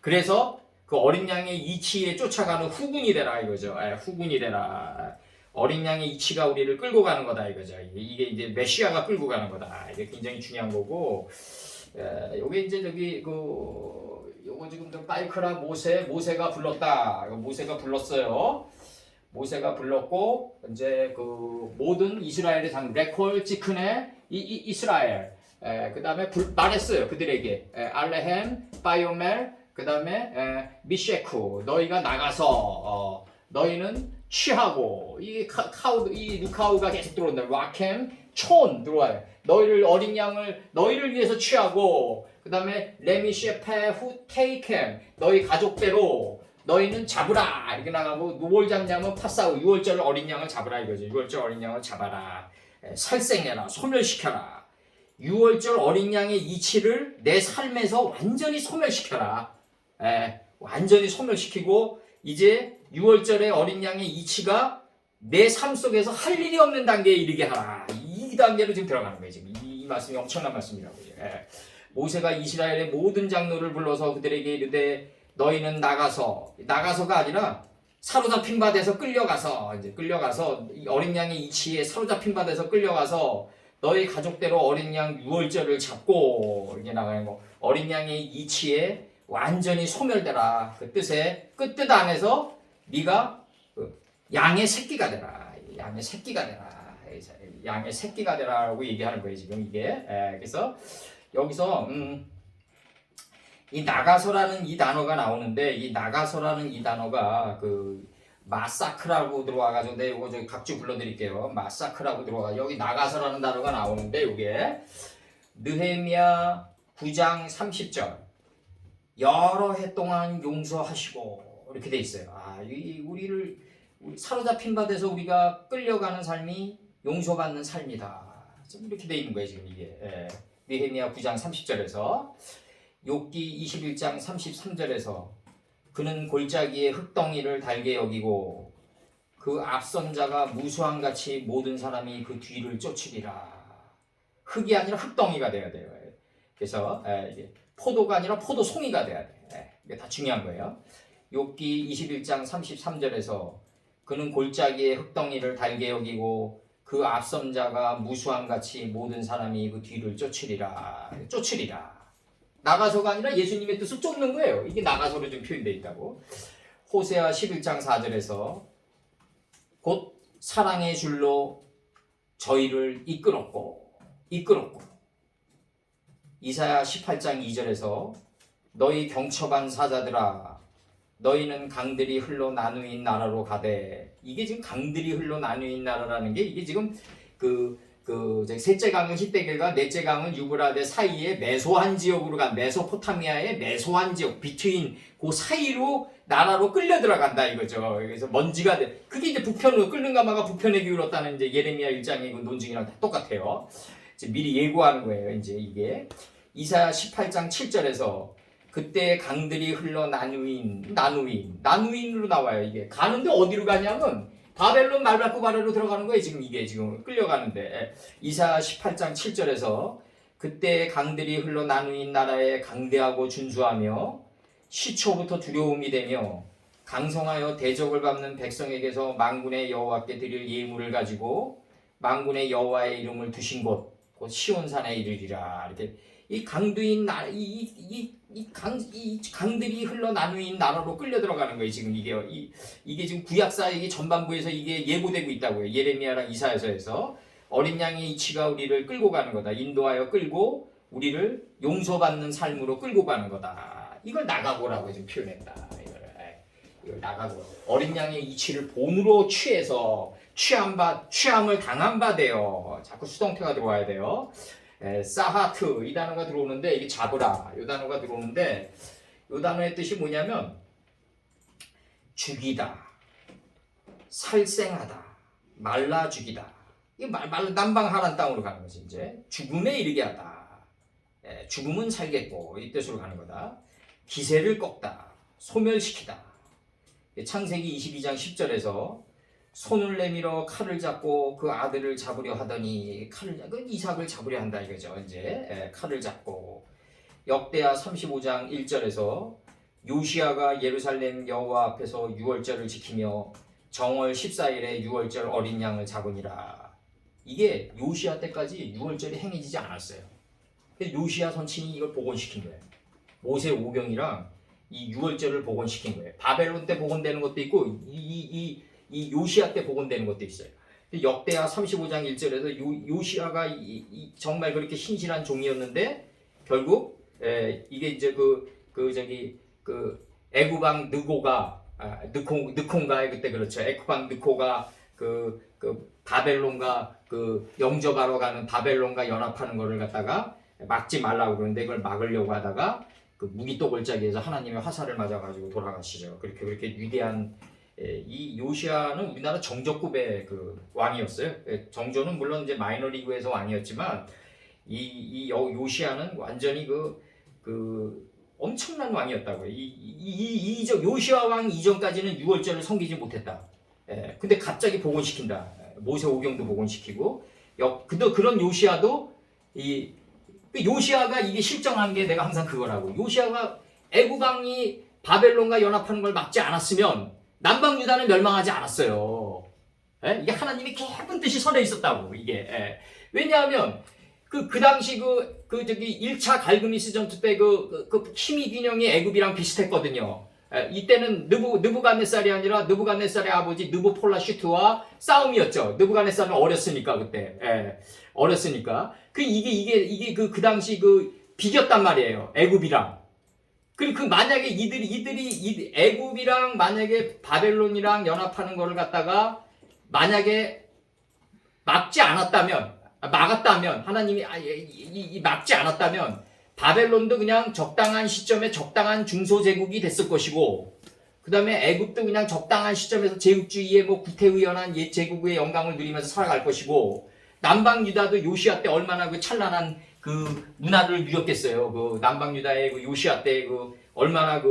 그래서 그 어린 양의 이치에 쫓아가는 후군이 되라 이거죠. 후군이 되라. 어린 양의 이치가 우리를 끌고 가는 거다 이거죠. 이게 이제 메시아가 끌고 가는 거다. 이게 굉장히 중요한 거고. 요게 이제 요거 지금 바이크라 모세가 불렀다. 모세가 불렀어요. 모세가 불렀고 이제 모든 이스라엘의 장 레콜 찌크네 이스라엘. 그다음에 말했어요. 그들에게 알레헴, 바이오멜, 그다음에 미셰쿠 너희가 나가서 너희는 취하고 이 카우 이 누카우가 계속 들어온다. 라켐 촌 들어와요. 너희를 어린 양을 너희를 위해서 취하고 그다음에 레미셰페 후 테이켄 너희 가족대로 너희는 잡으라 이렇게 나가고 뭘 잡냐면 파사우 6월절 어린 양을 잡으라 이거죠. 6월절 어린 양을 잡아라. 살생해라. 소멸시켜라. 6월절 어린 양의 이치를 내 삶에서 완전히 소멸시켜라. 완전히 소멸시키고 이제 6월절의 어린 양의 이치가 내 삶 속에서 할 일이 없는 단계에 이르게 하라. 이 단계로 지금 들어가는 거예요. 지금 이 말씀이 엄청난 말씀이라고요. 모세가 이스라엘의 모든 장로를 불러서 그들에게 이르되 너희는 나가서가 아니라 사로잡힌 바 돼서 끌려가서 이 어린 양의 이치에 사로잡힌 바 돼서 끌려가서 너희 가족대로 어린 양 6월절을 잡고 이렇게 나가는 거. 어린 양의 이치에 완전히 소멸되라. 그 뜻에 끝뜻 안에서 네가 양의 새끼가 되라. 양의 새끼가 되라. 양의 새끼가 되라라고 얘기하는 거예요 지금 이게. 그래서 여기서 이 나가서라는 이 단어가 나오는데 이 나가서라는 이 단어가 그 마사크라고 들어와가지고 내 이거 저기 각주 불러드릴게요. 마사크라고 들어와 여기 나가서라는 단어가 나오는데 이게 느헤미야 9장 30절 여러 해 동안 용서하시고 이렇게 돼 있어요. 우리 사로잡힌 바 돼서 우리가 끌려가는 삶이 용서받는 삶이다. 이렇게 돼 있는 거예요 지금 이게. 느헤미야 9장 30절에서 욥기 21장 33절에서 그는 골짜기에 흙덩이를 달게 여기고 그 앞선 자가 무수함같이 모든 사람이 그 뒤를 쫓으리라. 흙이 아니라 흙덩이가 돼야 돼요. 그래서 이게 포도가 아니라 포도송이가 돼야 돼. 이게 다 중요한 거예요. 욥기 21장 33절에서 그는 골짜기에 흙덩이를 달게 여기고 그 앞선 자가 무수함같이 모든 사람이 그 뒤를 쫓으리라. 나가서가 아니라 예수님의 뜻을 쫓는 거예요. 이게 나가서로 좀 표현되어 있다고. 호세아 11장 4절에서 곧 사랑의 줄로 저희를 이끌었고 이사야 18장 2절에서 너희 경첩한 사자들아 너희는 강들이 흘러 나누인 나라로 가되 이게 지금 강들이 흘러 나누인 나라라는 게 이게 지금 셋째 강은 히데길과 넷째 강은 유브라데 사이에 메소한 지역으로 간 메소포타미아의 메소한 지역 비트윈 그 사이로 나라로 끌려 들어간다 이거죠. 그래서 먼지가 돼. 그게 이제 북편으로 끓는가 마가 북편에 기울었다는 이제 예레미야 1장의 그 논증이랑 다 똑같아요. 이제 미리 예고하는 거예요. 이제 이게 이사야 18장 7절에서 그때 강들이 흘러 나누인으로 나와요. 이게 가는데 어디로 가냐면 바벨론 말발굽 아래로 들어가는 거예요. 지금 이게 지금 끌려가는데 이사야 18장 7절에서 그때 강들이 흘러 나누인 나라에 강대하고 준수하며 시초부터 두려움이 되며 강성하여 대적을 밟는 백성에게서 만군의 여호와께 드릴 예물을 가지고 만군의 여호와의 이름을 두신 곳 곧 시온산에 이르리라. 이렇게 이 강두인 강들이 흘러 나누인 나라로 끌려 들어가는 거예요. 지금 이게 지금 구약사의 전반부에서 이게 예고되고 있다고요. 예레미야랑 이사야서에서 어린 양의 이치가 우리를 끌고 가는 거다. 인도하여 끌고 우리를 용서받는 삶으로 끌고 가는 거다. 이걸 나가고라고 지금 표현했다. 이걸 나가고 어린 양의 이치를 본으로 취해서 취함을 당한 바 되어 자꾸 수동태가 들어와야 돼요. 사하트 이 단어가 들어오는데 이게 잡으라 이 단어가 들어오는데 이 단어의 뜻이 뭐냐면 죽이다, 살생하다, 말라 죽이다. 이게 남방하란 땅으로 가는 거지. 이제 죽음에 이르게 하다. 죽음은 살겠고 이 뜻으로 가는 거다. 기세를 꺾다, 소멸시키다. 창세기 22장 10절에서 손을 내밀어 칼을 잡고 그 아들을 잡으려 하더니 이삭을 잡으려 한다 이거죠. 이제 칼을 잡고 역대하 35장 1절에서 요시야가 예루살렘 여호와 앞에서 6월절을 지키며 정월 14일에 6월절 어린 양을 잡으니라. 이게 요시야 때까지 6월절이 행해지지 않았어요. 요시야 선친이 이걸 복원시킨 거예요. 모세 오경이랑 이 6월절을 복원시킨 거예요. 바벨론 때 복원되는 것도 있고 이 요시야 때 복원되는 것도 있어요. 역대하 35장 1절에서 요시야가 정말 그렇게 신실한 종이었는데 결국 이게 이제 애굽 왕 느고가 느콘가에 그때 그렇죠. 에크방 느코가 그 바벨론과 그 영접하러 가는 바벨론과 연합하는 거를 갖다가 막지 말라고 그러는데 그걸 막으려고 하다가 그 무기또골짜기에서 하나님의 화살을 맞아가지고 돌아가시죠. 그렇게 위대한 이 요시아는 우리나라 정적급의 그 왕이었어요. 정조는 물론 이제 마이너리그에서 왕이었지만 이 요시아는 완전히 그 엄청난 왕이었다고요. 요시아 왕 이전까지는 유월절을 섬기지 못했다. 근데 갑자기 복원시킨다. 모세 오경도 복원시키고, 근데 그런 요시아도 요시아가 이게 실정한 게 내가 항상 그거라고. 요시아가 애굽 왕이 바벨론과 연합하는 걸 막지 않았으면 남방 유다는 멸망하지 않았어요. 이게 하나님이 깊은 뜻이 설에 있었다고 이게. 왜냐하면 그 당시 저기 1차 갈그미스 전투 때 그 힘의 균형이 애굽이랑 비슷했거든요. 이때는 느부갓네살이 아니라 느부갓네살의 아버지 느부폴라슈트와 싸움이었죠. 느부갓네살은 어렸으니까 그때. 어렸으니까. 이게 그 당시 비겼단 말이에요. 애굽이랑. 그리고 만약에 이들이 애굽이랑 만약에 바벨론이랑 연합하는 거를 갖다가 만약에 막았다면 하나님이 막지 않았다면 바벨론도 그냥 적당한 시점에 적당한 중소제국이 됐을 것이고 그 다음에 애굽도 그냥 적당한 시점에서 제국주의의 구태의연한 옛 제국의 영광을 누리면서 살아갈 것이고 남방 유다도 요시아 때 얼마나 찬란한 문화를 누렸겠어요. 남방 유다의 요시아 때 얼마나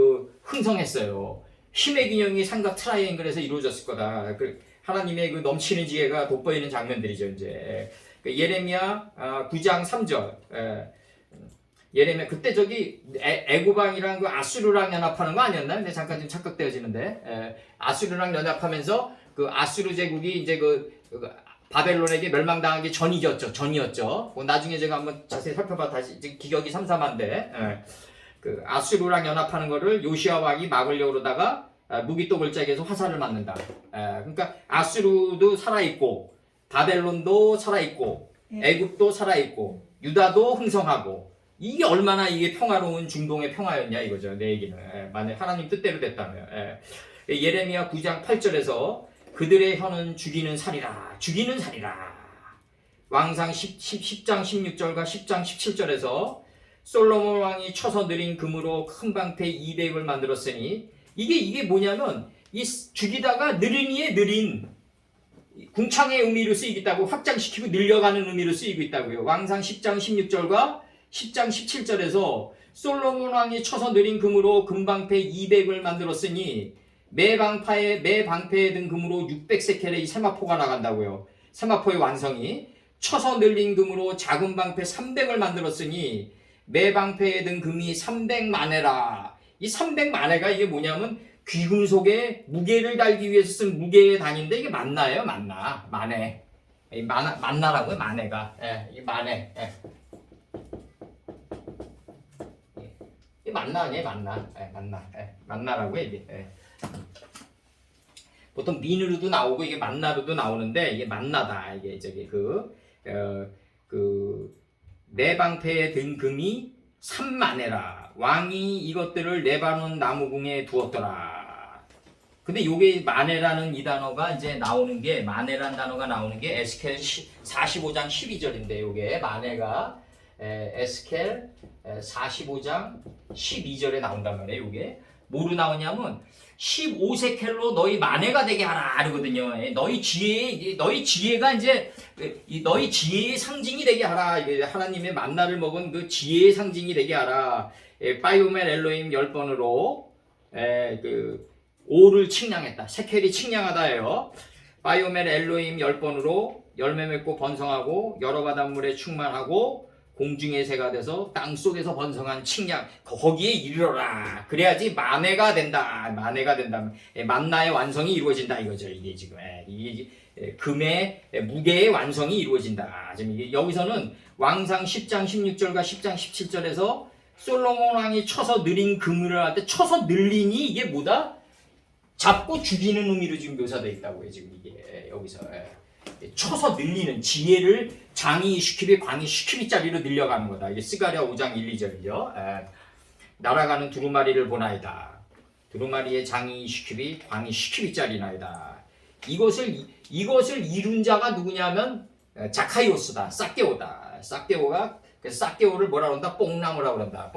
흥성했어요. 힘의 균형이 삼각 트라이앵글에서 이루어졌을 거다. 하나님의 넘치는 지혜가 돋보이는 장면들이죠. 이제 예레미야 9장 3절. 예레미야 그때 저기 애굽왕이랑 아수르랑 연합하는 거 아니었나요? 근데 잠깐 좀 착각되어지는데 아수르랑 연합하면서 아수르 제국이 이제 바벨론에게 멸망당하기 전이었죠. 나중에 제가 한번 자세히 살펴봐 다시 기억이 삼삼한데 아수르랑 연합하는 거를 요시아 왕이 막으려고 그러다가 무기또골짜기에서 화살을 맞는다. 그러니까 아수르도 살아있고 바벨론도 살아있고 애굽도 살아있고 유다도 흥성하고 이게 얼마나 평화로운 중동의 평화였냐 이거죠. 내 얘기는. 만약 하나님 뜻대로 됐다면. 예레미야 9장 8절에서 그들의 혀는 죽이는 살이라. 왕상 10장 16절과 10장 17절에서 솔로몬 왕이 쳐서 느린 금으로 큰 방패 200을 만들었으니 이게 뭐냐면 죽이다가 느린이의 느린 궁창의 의미로 쓰이고 있다고 확장시키고 늘려가는 의미로 쓰이고 있다고요. 왕상 10장 16절과 10장 17절에서 솔로몬 왕이 쳐서 느린 금으로 금방패 200을 만들었으니 매 방패에 든 금으로 600세켈의 세마포가 나간다고요. 세마포의 완성이 쳐서 늘린 금으로 작은 방패 300을 만들었으니 매 방패에 든 금이 300만회라. 이 300만회가 이게 뭐냐면 귀금속에 무게를 달기 위해서 쓴 무게의 단위인데 이게 맞나요? 만회. 만나라고요, 만회가. 이 만회. 이 만나. 만나라고요, 이게. 보통 민으로도 나오고 이게 만나로도 나오는데 이게 만나다. 이게 저기 네 방패에 든 금이 3만회라. 왕이 이것들을 레바논 나무궁에 두었더라. 근데 요게 만회라는 이 단어가 이제 만회라는 단어가 나오는 게 에스겔 45장 12절인데 요게 만회가 에스겔 45장 12절에 나온단 말이에요. 요게 뭐로 나오냐면 15세켈로 너희 만회가 되게 하라 그러거든요. 너희 지혜가 이제 너희 지혜의 상징이 되게 하라. 하나님의 만나를 먹은 그 지혜의 상징이 되게 하라. 바이오멜 엘로힘 10번으로 오를 칭량했다. 세켈이 칭량하다예요. 바이오멜 엘로힘 10번으로 열매 맺고 번성하고 여러 바닷물에 충만하고 공중의 새가 돼서 땅 속에서 번성한 칭량 거기에 이르러라. 그래야지 만회가 된다. 만나의 완성이 이루어진다 이거죠. 이게 지금 이게 금의 무게의 완성이 이루어진다. 지금 여기서는 왕상 10장 16절과 10장 17절에서 솔로몬 왕이 쳐서 느린 금을 할 때 쳐서 늘리니 이게 뭐다? 잡고 죽이는 의미로 지금 묘사되어 있다고요. 지금 이게 여기서 쳐서 늘리는 지혜를 장이 10큐비 광이 10큐비짜리로 늘려가는 거다. 이게 스가랴 5장 1, 2절이죠. 날아가는 두루마리를 보나이다. 두루마리의 장이 20큐빅, 광이 10큐빅짜리나이다. 이것을 이룬 자가 누구냐면 자카이오스다. 싹게오다. 싹게오가 그래서 싹게오를 뭐라 그런다? 뽕나무라고 그런다.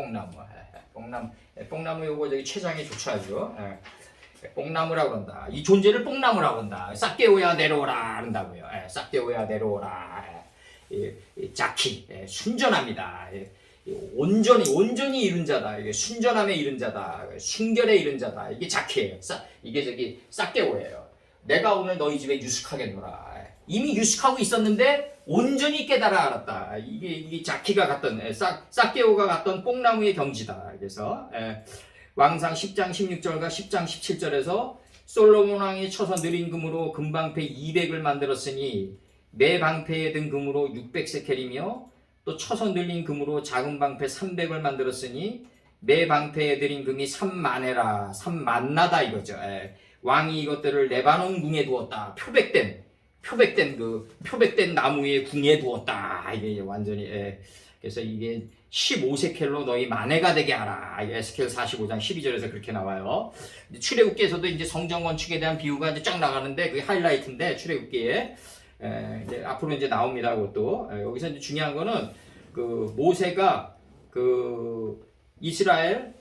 뽕나무 요거 저기 췌장에 좋죠 아주. 뽕나무라고 그런다. 이 존재를 뽕나무라고 한다. 싹게오야 내려오라 한다고요. 싹게오야 내려오라. 자키 순전합니다. 온전히 이룬 자다. 이게 순전함에 이룬 자다. 순결에 이룬 자다. 이게 자키예요. 이게 저기 싹게오예요. 내가 오늘 너희 집에 유숙하겠노라. 이미 유숙하고 있었는데 온전히 깨달아 알았다. 이게 자키가 갔던 싹게오가 갔던 뽕나무의 경지다. 그래서 왕상 10장 16절과 10장 17절에서 솔로몬 왕이 쳐서 느린 금으로 금방패 200을 만들었으니 매 방패에 든 금으로 600세켈이며 또 쳐서 늘린 금으로 작은 방패 300을 만들었으니 매 방패에 들인 금이 3만에라. 3만나다 이거죠. 왕이 이것들을 레바논 궁에 두었다. 표백된 나무의 궁에 두었다. 이게 완전히 그래서 이게 15세켈로 너희 만회가 되게 하라. 에스겔 45장 12절에서 그렇게 나와요. 출애굽기에서도 이제 성전 건축에 대한 비유가 이제 쫙 나가는데 그게 하이라이트인데 출애굽기에 이제 앞으로 이제 나옵니다. 그것도 여기서 이제 중요한 거는 그 모세가 그 이스라엘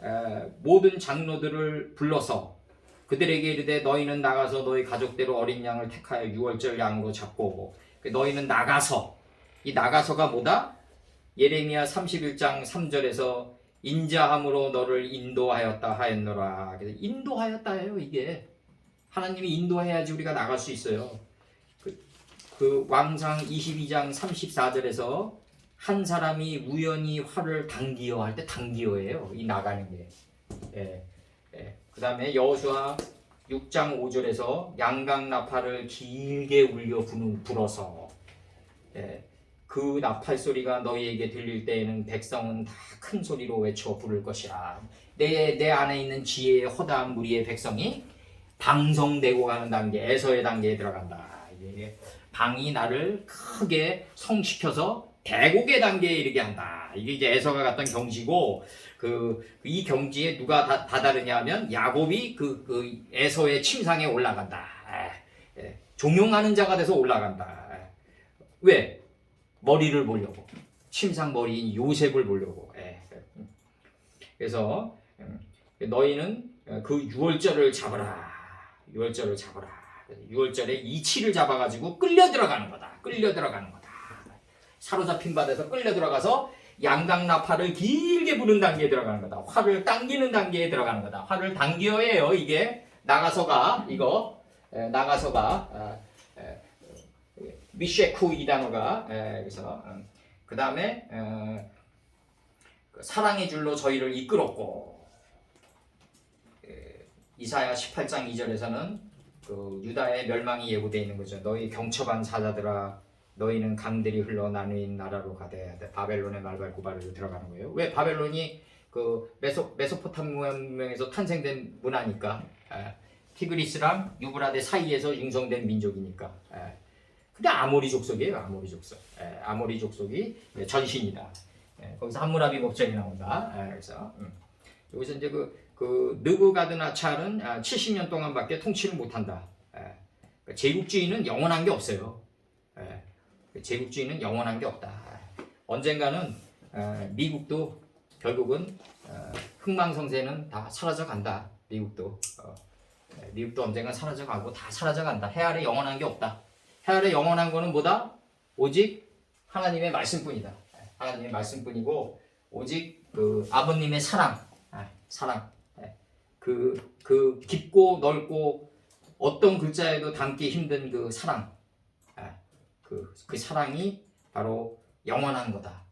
모든 장로들을 불러서 그들에게 이르되 너희는 나가서 너희 가족대로 어린 양을 택하여 유월절 양으로 잡고 너희는 나가서 이 나가서가 뭐다? 예레미야 31장 3절에서 인자함으로 너를 인도하였다 하였노라. 그래서 인도하였다 해요. 이게 하나님이 인도해야지 우리가 나갈 수 있어요. 그 왕상 22장 34절에서 한 사람이 우연히 활을 당기어 할 때 당기어예요. 이 나가는 게. 그 다음에 여호수아 6장 5절에서 양각 나팔을 길게 울려 불어서 그 나팔 소리가 너희에게 들릴 때에는 백성은 다 큰 소리로 외쳐 부를 것이라. 내 안에 있는 지혜의 허다한 무리의 백성이 방성되고 가는 단계, 에서의 단계에 들어간다. 이게 방이 나를 크게 성시켜서 대곡의 단계에 이르게 한다. 이게 이제 에서가 갔던 경지고 이 경지에 누가 다다르냐 하면 야곱이 그 에서의 침상에 올라간다. 종용하는 자가 돼서 올라간다. 왜? 머리를 보려고. 침상 머리인 요셉을 보려고. 그래서 너희는 그 유월절을 잡아라. 유월절을 잡아라. 유월절에 이치를 잡아가지고 끌려 들어가는 거다. 사로잡힌 바다에서 끌려 들어가서 양각나팔을 길게 부는 단계에 들어가는 거다. 활을 당기는 단계에 들어가는 거다. 활을 당겨예요. 이게 나가서가 미쉐쿠 이 단어가 그래서 그 다음에 사랑의 줄로 저희를 이끌었고 이사야 18장 2절에서는 그 유다의 멸망이 예고되어 있는 거죠. 너희 경첩한 사자들아 너희는 강들이 흘러 나누인 나라로 가되 바벨론의 말발굽발로 들어가는 거예요. 왜? 바벨론이 그 메소포타미아 문명에서 탄생된 문화니까 티그리스랑 유브라데 사이에서 융성된 민족이니까. 근데 아모리 족속이에요. 아모리 족속이 전신이다. 거기서 함무라비 법전이 나온다. 그래서 여기서 이제 그 느부갓네살은 70년 동안밖에 통치를 못한다. 제국주의는 영원한 게 없어요. 제국주의는 영원한 게 없다. 언젠가는 미국도 결국은 흥망성쇠는 다 사라져간다. 미국도 언젠가 사라져가고 다 사라져간다. 해 아래 영원한 게 없다. 해 아래 영원한 거는 뭐다? 오직 하나님의 말씀뿐이다. 하나님의 말씀뿐이고 오직 그 아버님의 사랑. 그 깊고 넓고 어떤 글자에도 담기 힘든 그 사랑. 그 사랑이 바로 영원한 거다.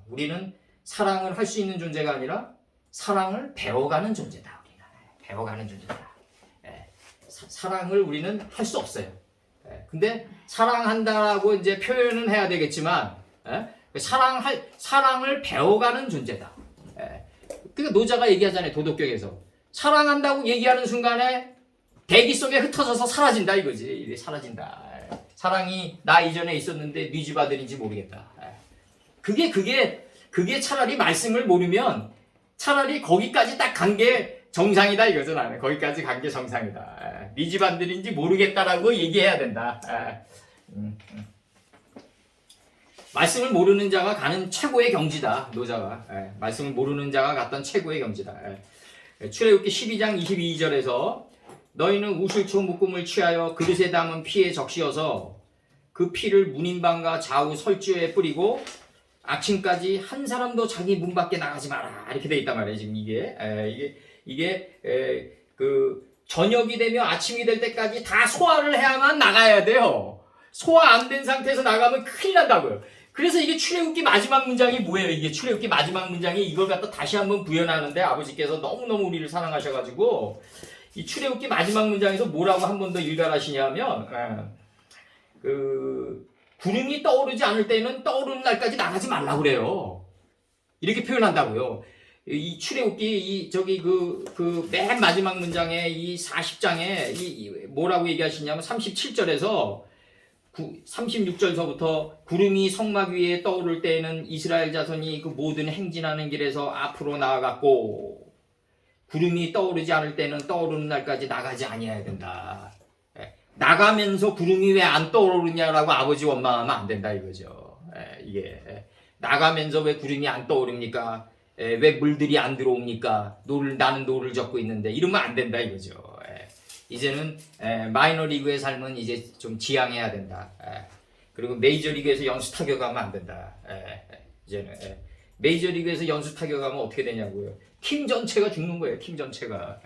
우리는 사랑을 할 수 있는 존재가 아니라 사랑을 배워가는 존재다. 사랑을 우리는 할 수 없어요. 근데 사랑한다라고 이제 표현은 해야 되겠지만 사랑을 배워가는 존재다. 그러니까 노자가 얘기하잖아요. 도덕경에서 사랑한다고 얘기하는 순간에 대기 속에 흩어져서 사라진다 이거지. 사라진다. 사랑이 나 이전에 있었는데 네 집 아들인지 모르겠다. 그게 차라리 말씀을 모르면 차라리 거기까지 딱 간 게 정상이다 이거죠. 나는 거기까지 간 게 정상이다. 네 집안들인지 모르겠다라고 얘기해야 된다. 말씀을 모르는 자가 가는 최고의 경지다. 노자가. 말씀을 모르는 자가 갔던 최고의 경지다. 출애굽기 12장 22절에서 너희는 우슬초 묶음을 취하여 그릇에 담은 피에 적시어서 그 피를 문인방과 좌우 설주에 뿌리고 아침까지 한 사람도 자기 문 밖에 나가지 마라. 이렇게 돼 있단 말이에요. 지금 이게 그 저녁이 되면 아침이 될 때까지 다 소화를 해야만 나가야 돼요. 소화 안 된 상태에서 나가면 큰일 난다고요. 그래서 이게 출애굽기 마지막 문장이 뭐예요? 이게 출애굽기 마지막 문장이 이걸 갖다 다시 한번 구현하는데 아버지께서 너무너무 우리를 사랑하셔가지고 이 출애굽기 마지막 문장에서 뭐라고 한 번 더 일갈하시냐면 그 구름이 떠오르지 않을 때는 떠오르는 날까지 나가지 말라고 그래요. 이렇게 표현한다고요. 이 출애굽기 그 맨 마지막 문장에 이 40장에 뭐라고 얘기하시냐면 37절에서 36절서부터 구름이 성막 위에 떠오를 때에는 이스라엘 자손이 그 모든 행진하는 길에서 앞으로 나아갔고 구름이 떠오르지 않을 때는 떠오르는 날까지 나가지 아니해야 된다. 나가면서 구름이 왜 안 떠오르냐라고 아버지 원망하면 안 된다 이거죠. 이게 나가면서 왜 구름이 안 떠오릅니까? 왜 물들이 안 들어옵니까? 나는 노를 젓고 있는데 이러면 안 된다 이거죠. 이제는 마이너리그의 삶은 이제 좀 지양해야 된다. 그리고 메이저리그에서 연수 타격하면 안 된다. 이제는 메이저리그에서 연수 타격하면 어떻게 되냐고요. 팀 전체가 죽는 거예요. 팀 전체가.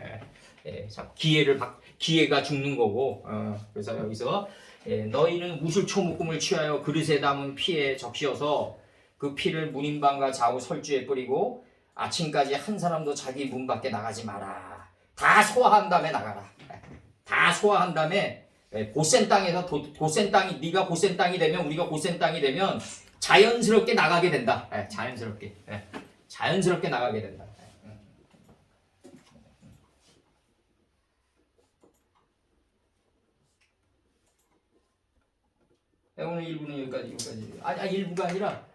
기회가 죽는 거고. 그래서 여기서 너희는 우슬초 묶음을 취하여 그릇에 담은 피에 적시어서 그 피를 문인방과 좌우 설주에 뿌리고 아침까지 한 사람도 자기 문 밖에 나가지 마라. 다 소화한 다음에 나가라. 다 소화한 다음에 고센 땅에서 고센 땅이 네가 고센 땅이 되면 우리가 고센 땅이 되면 자연스럽게 나가게 된다. 자연스럽게 나가게 된다. 오늘 1부는 여기까지. 아니 1부가 아니라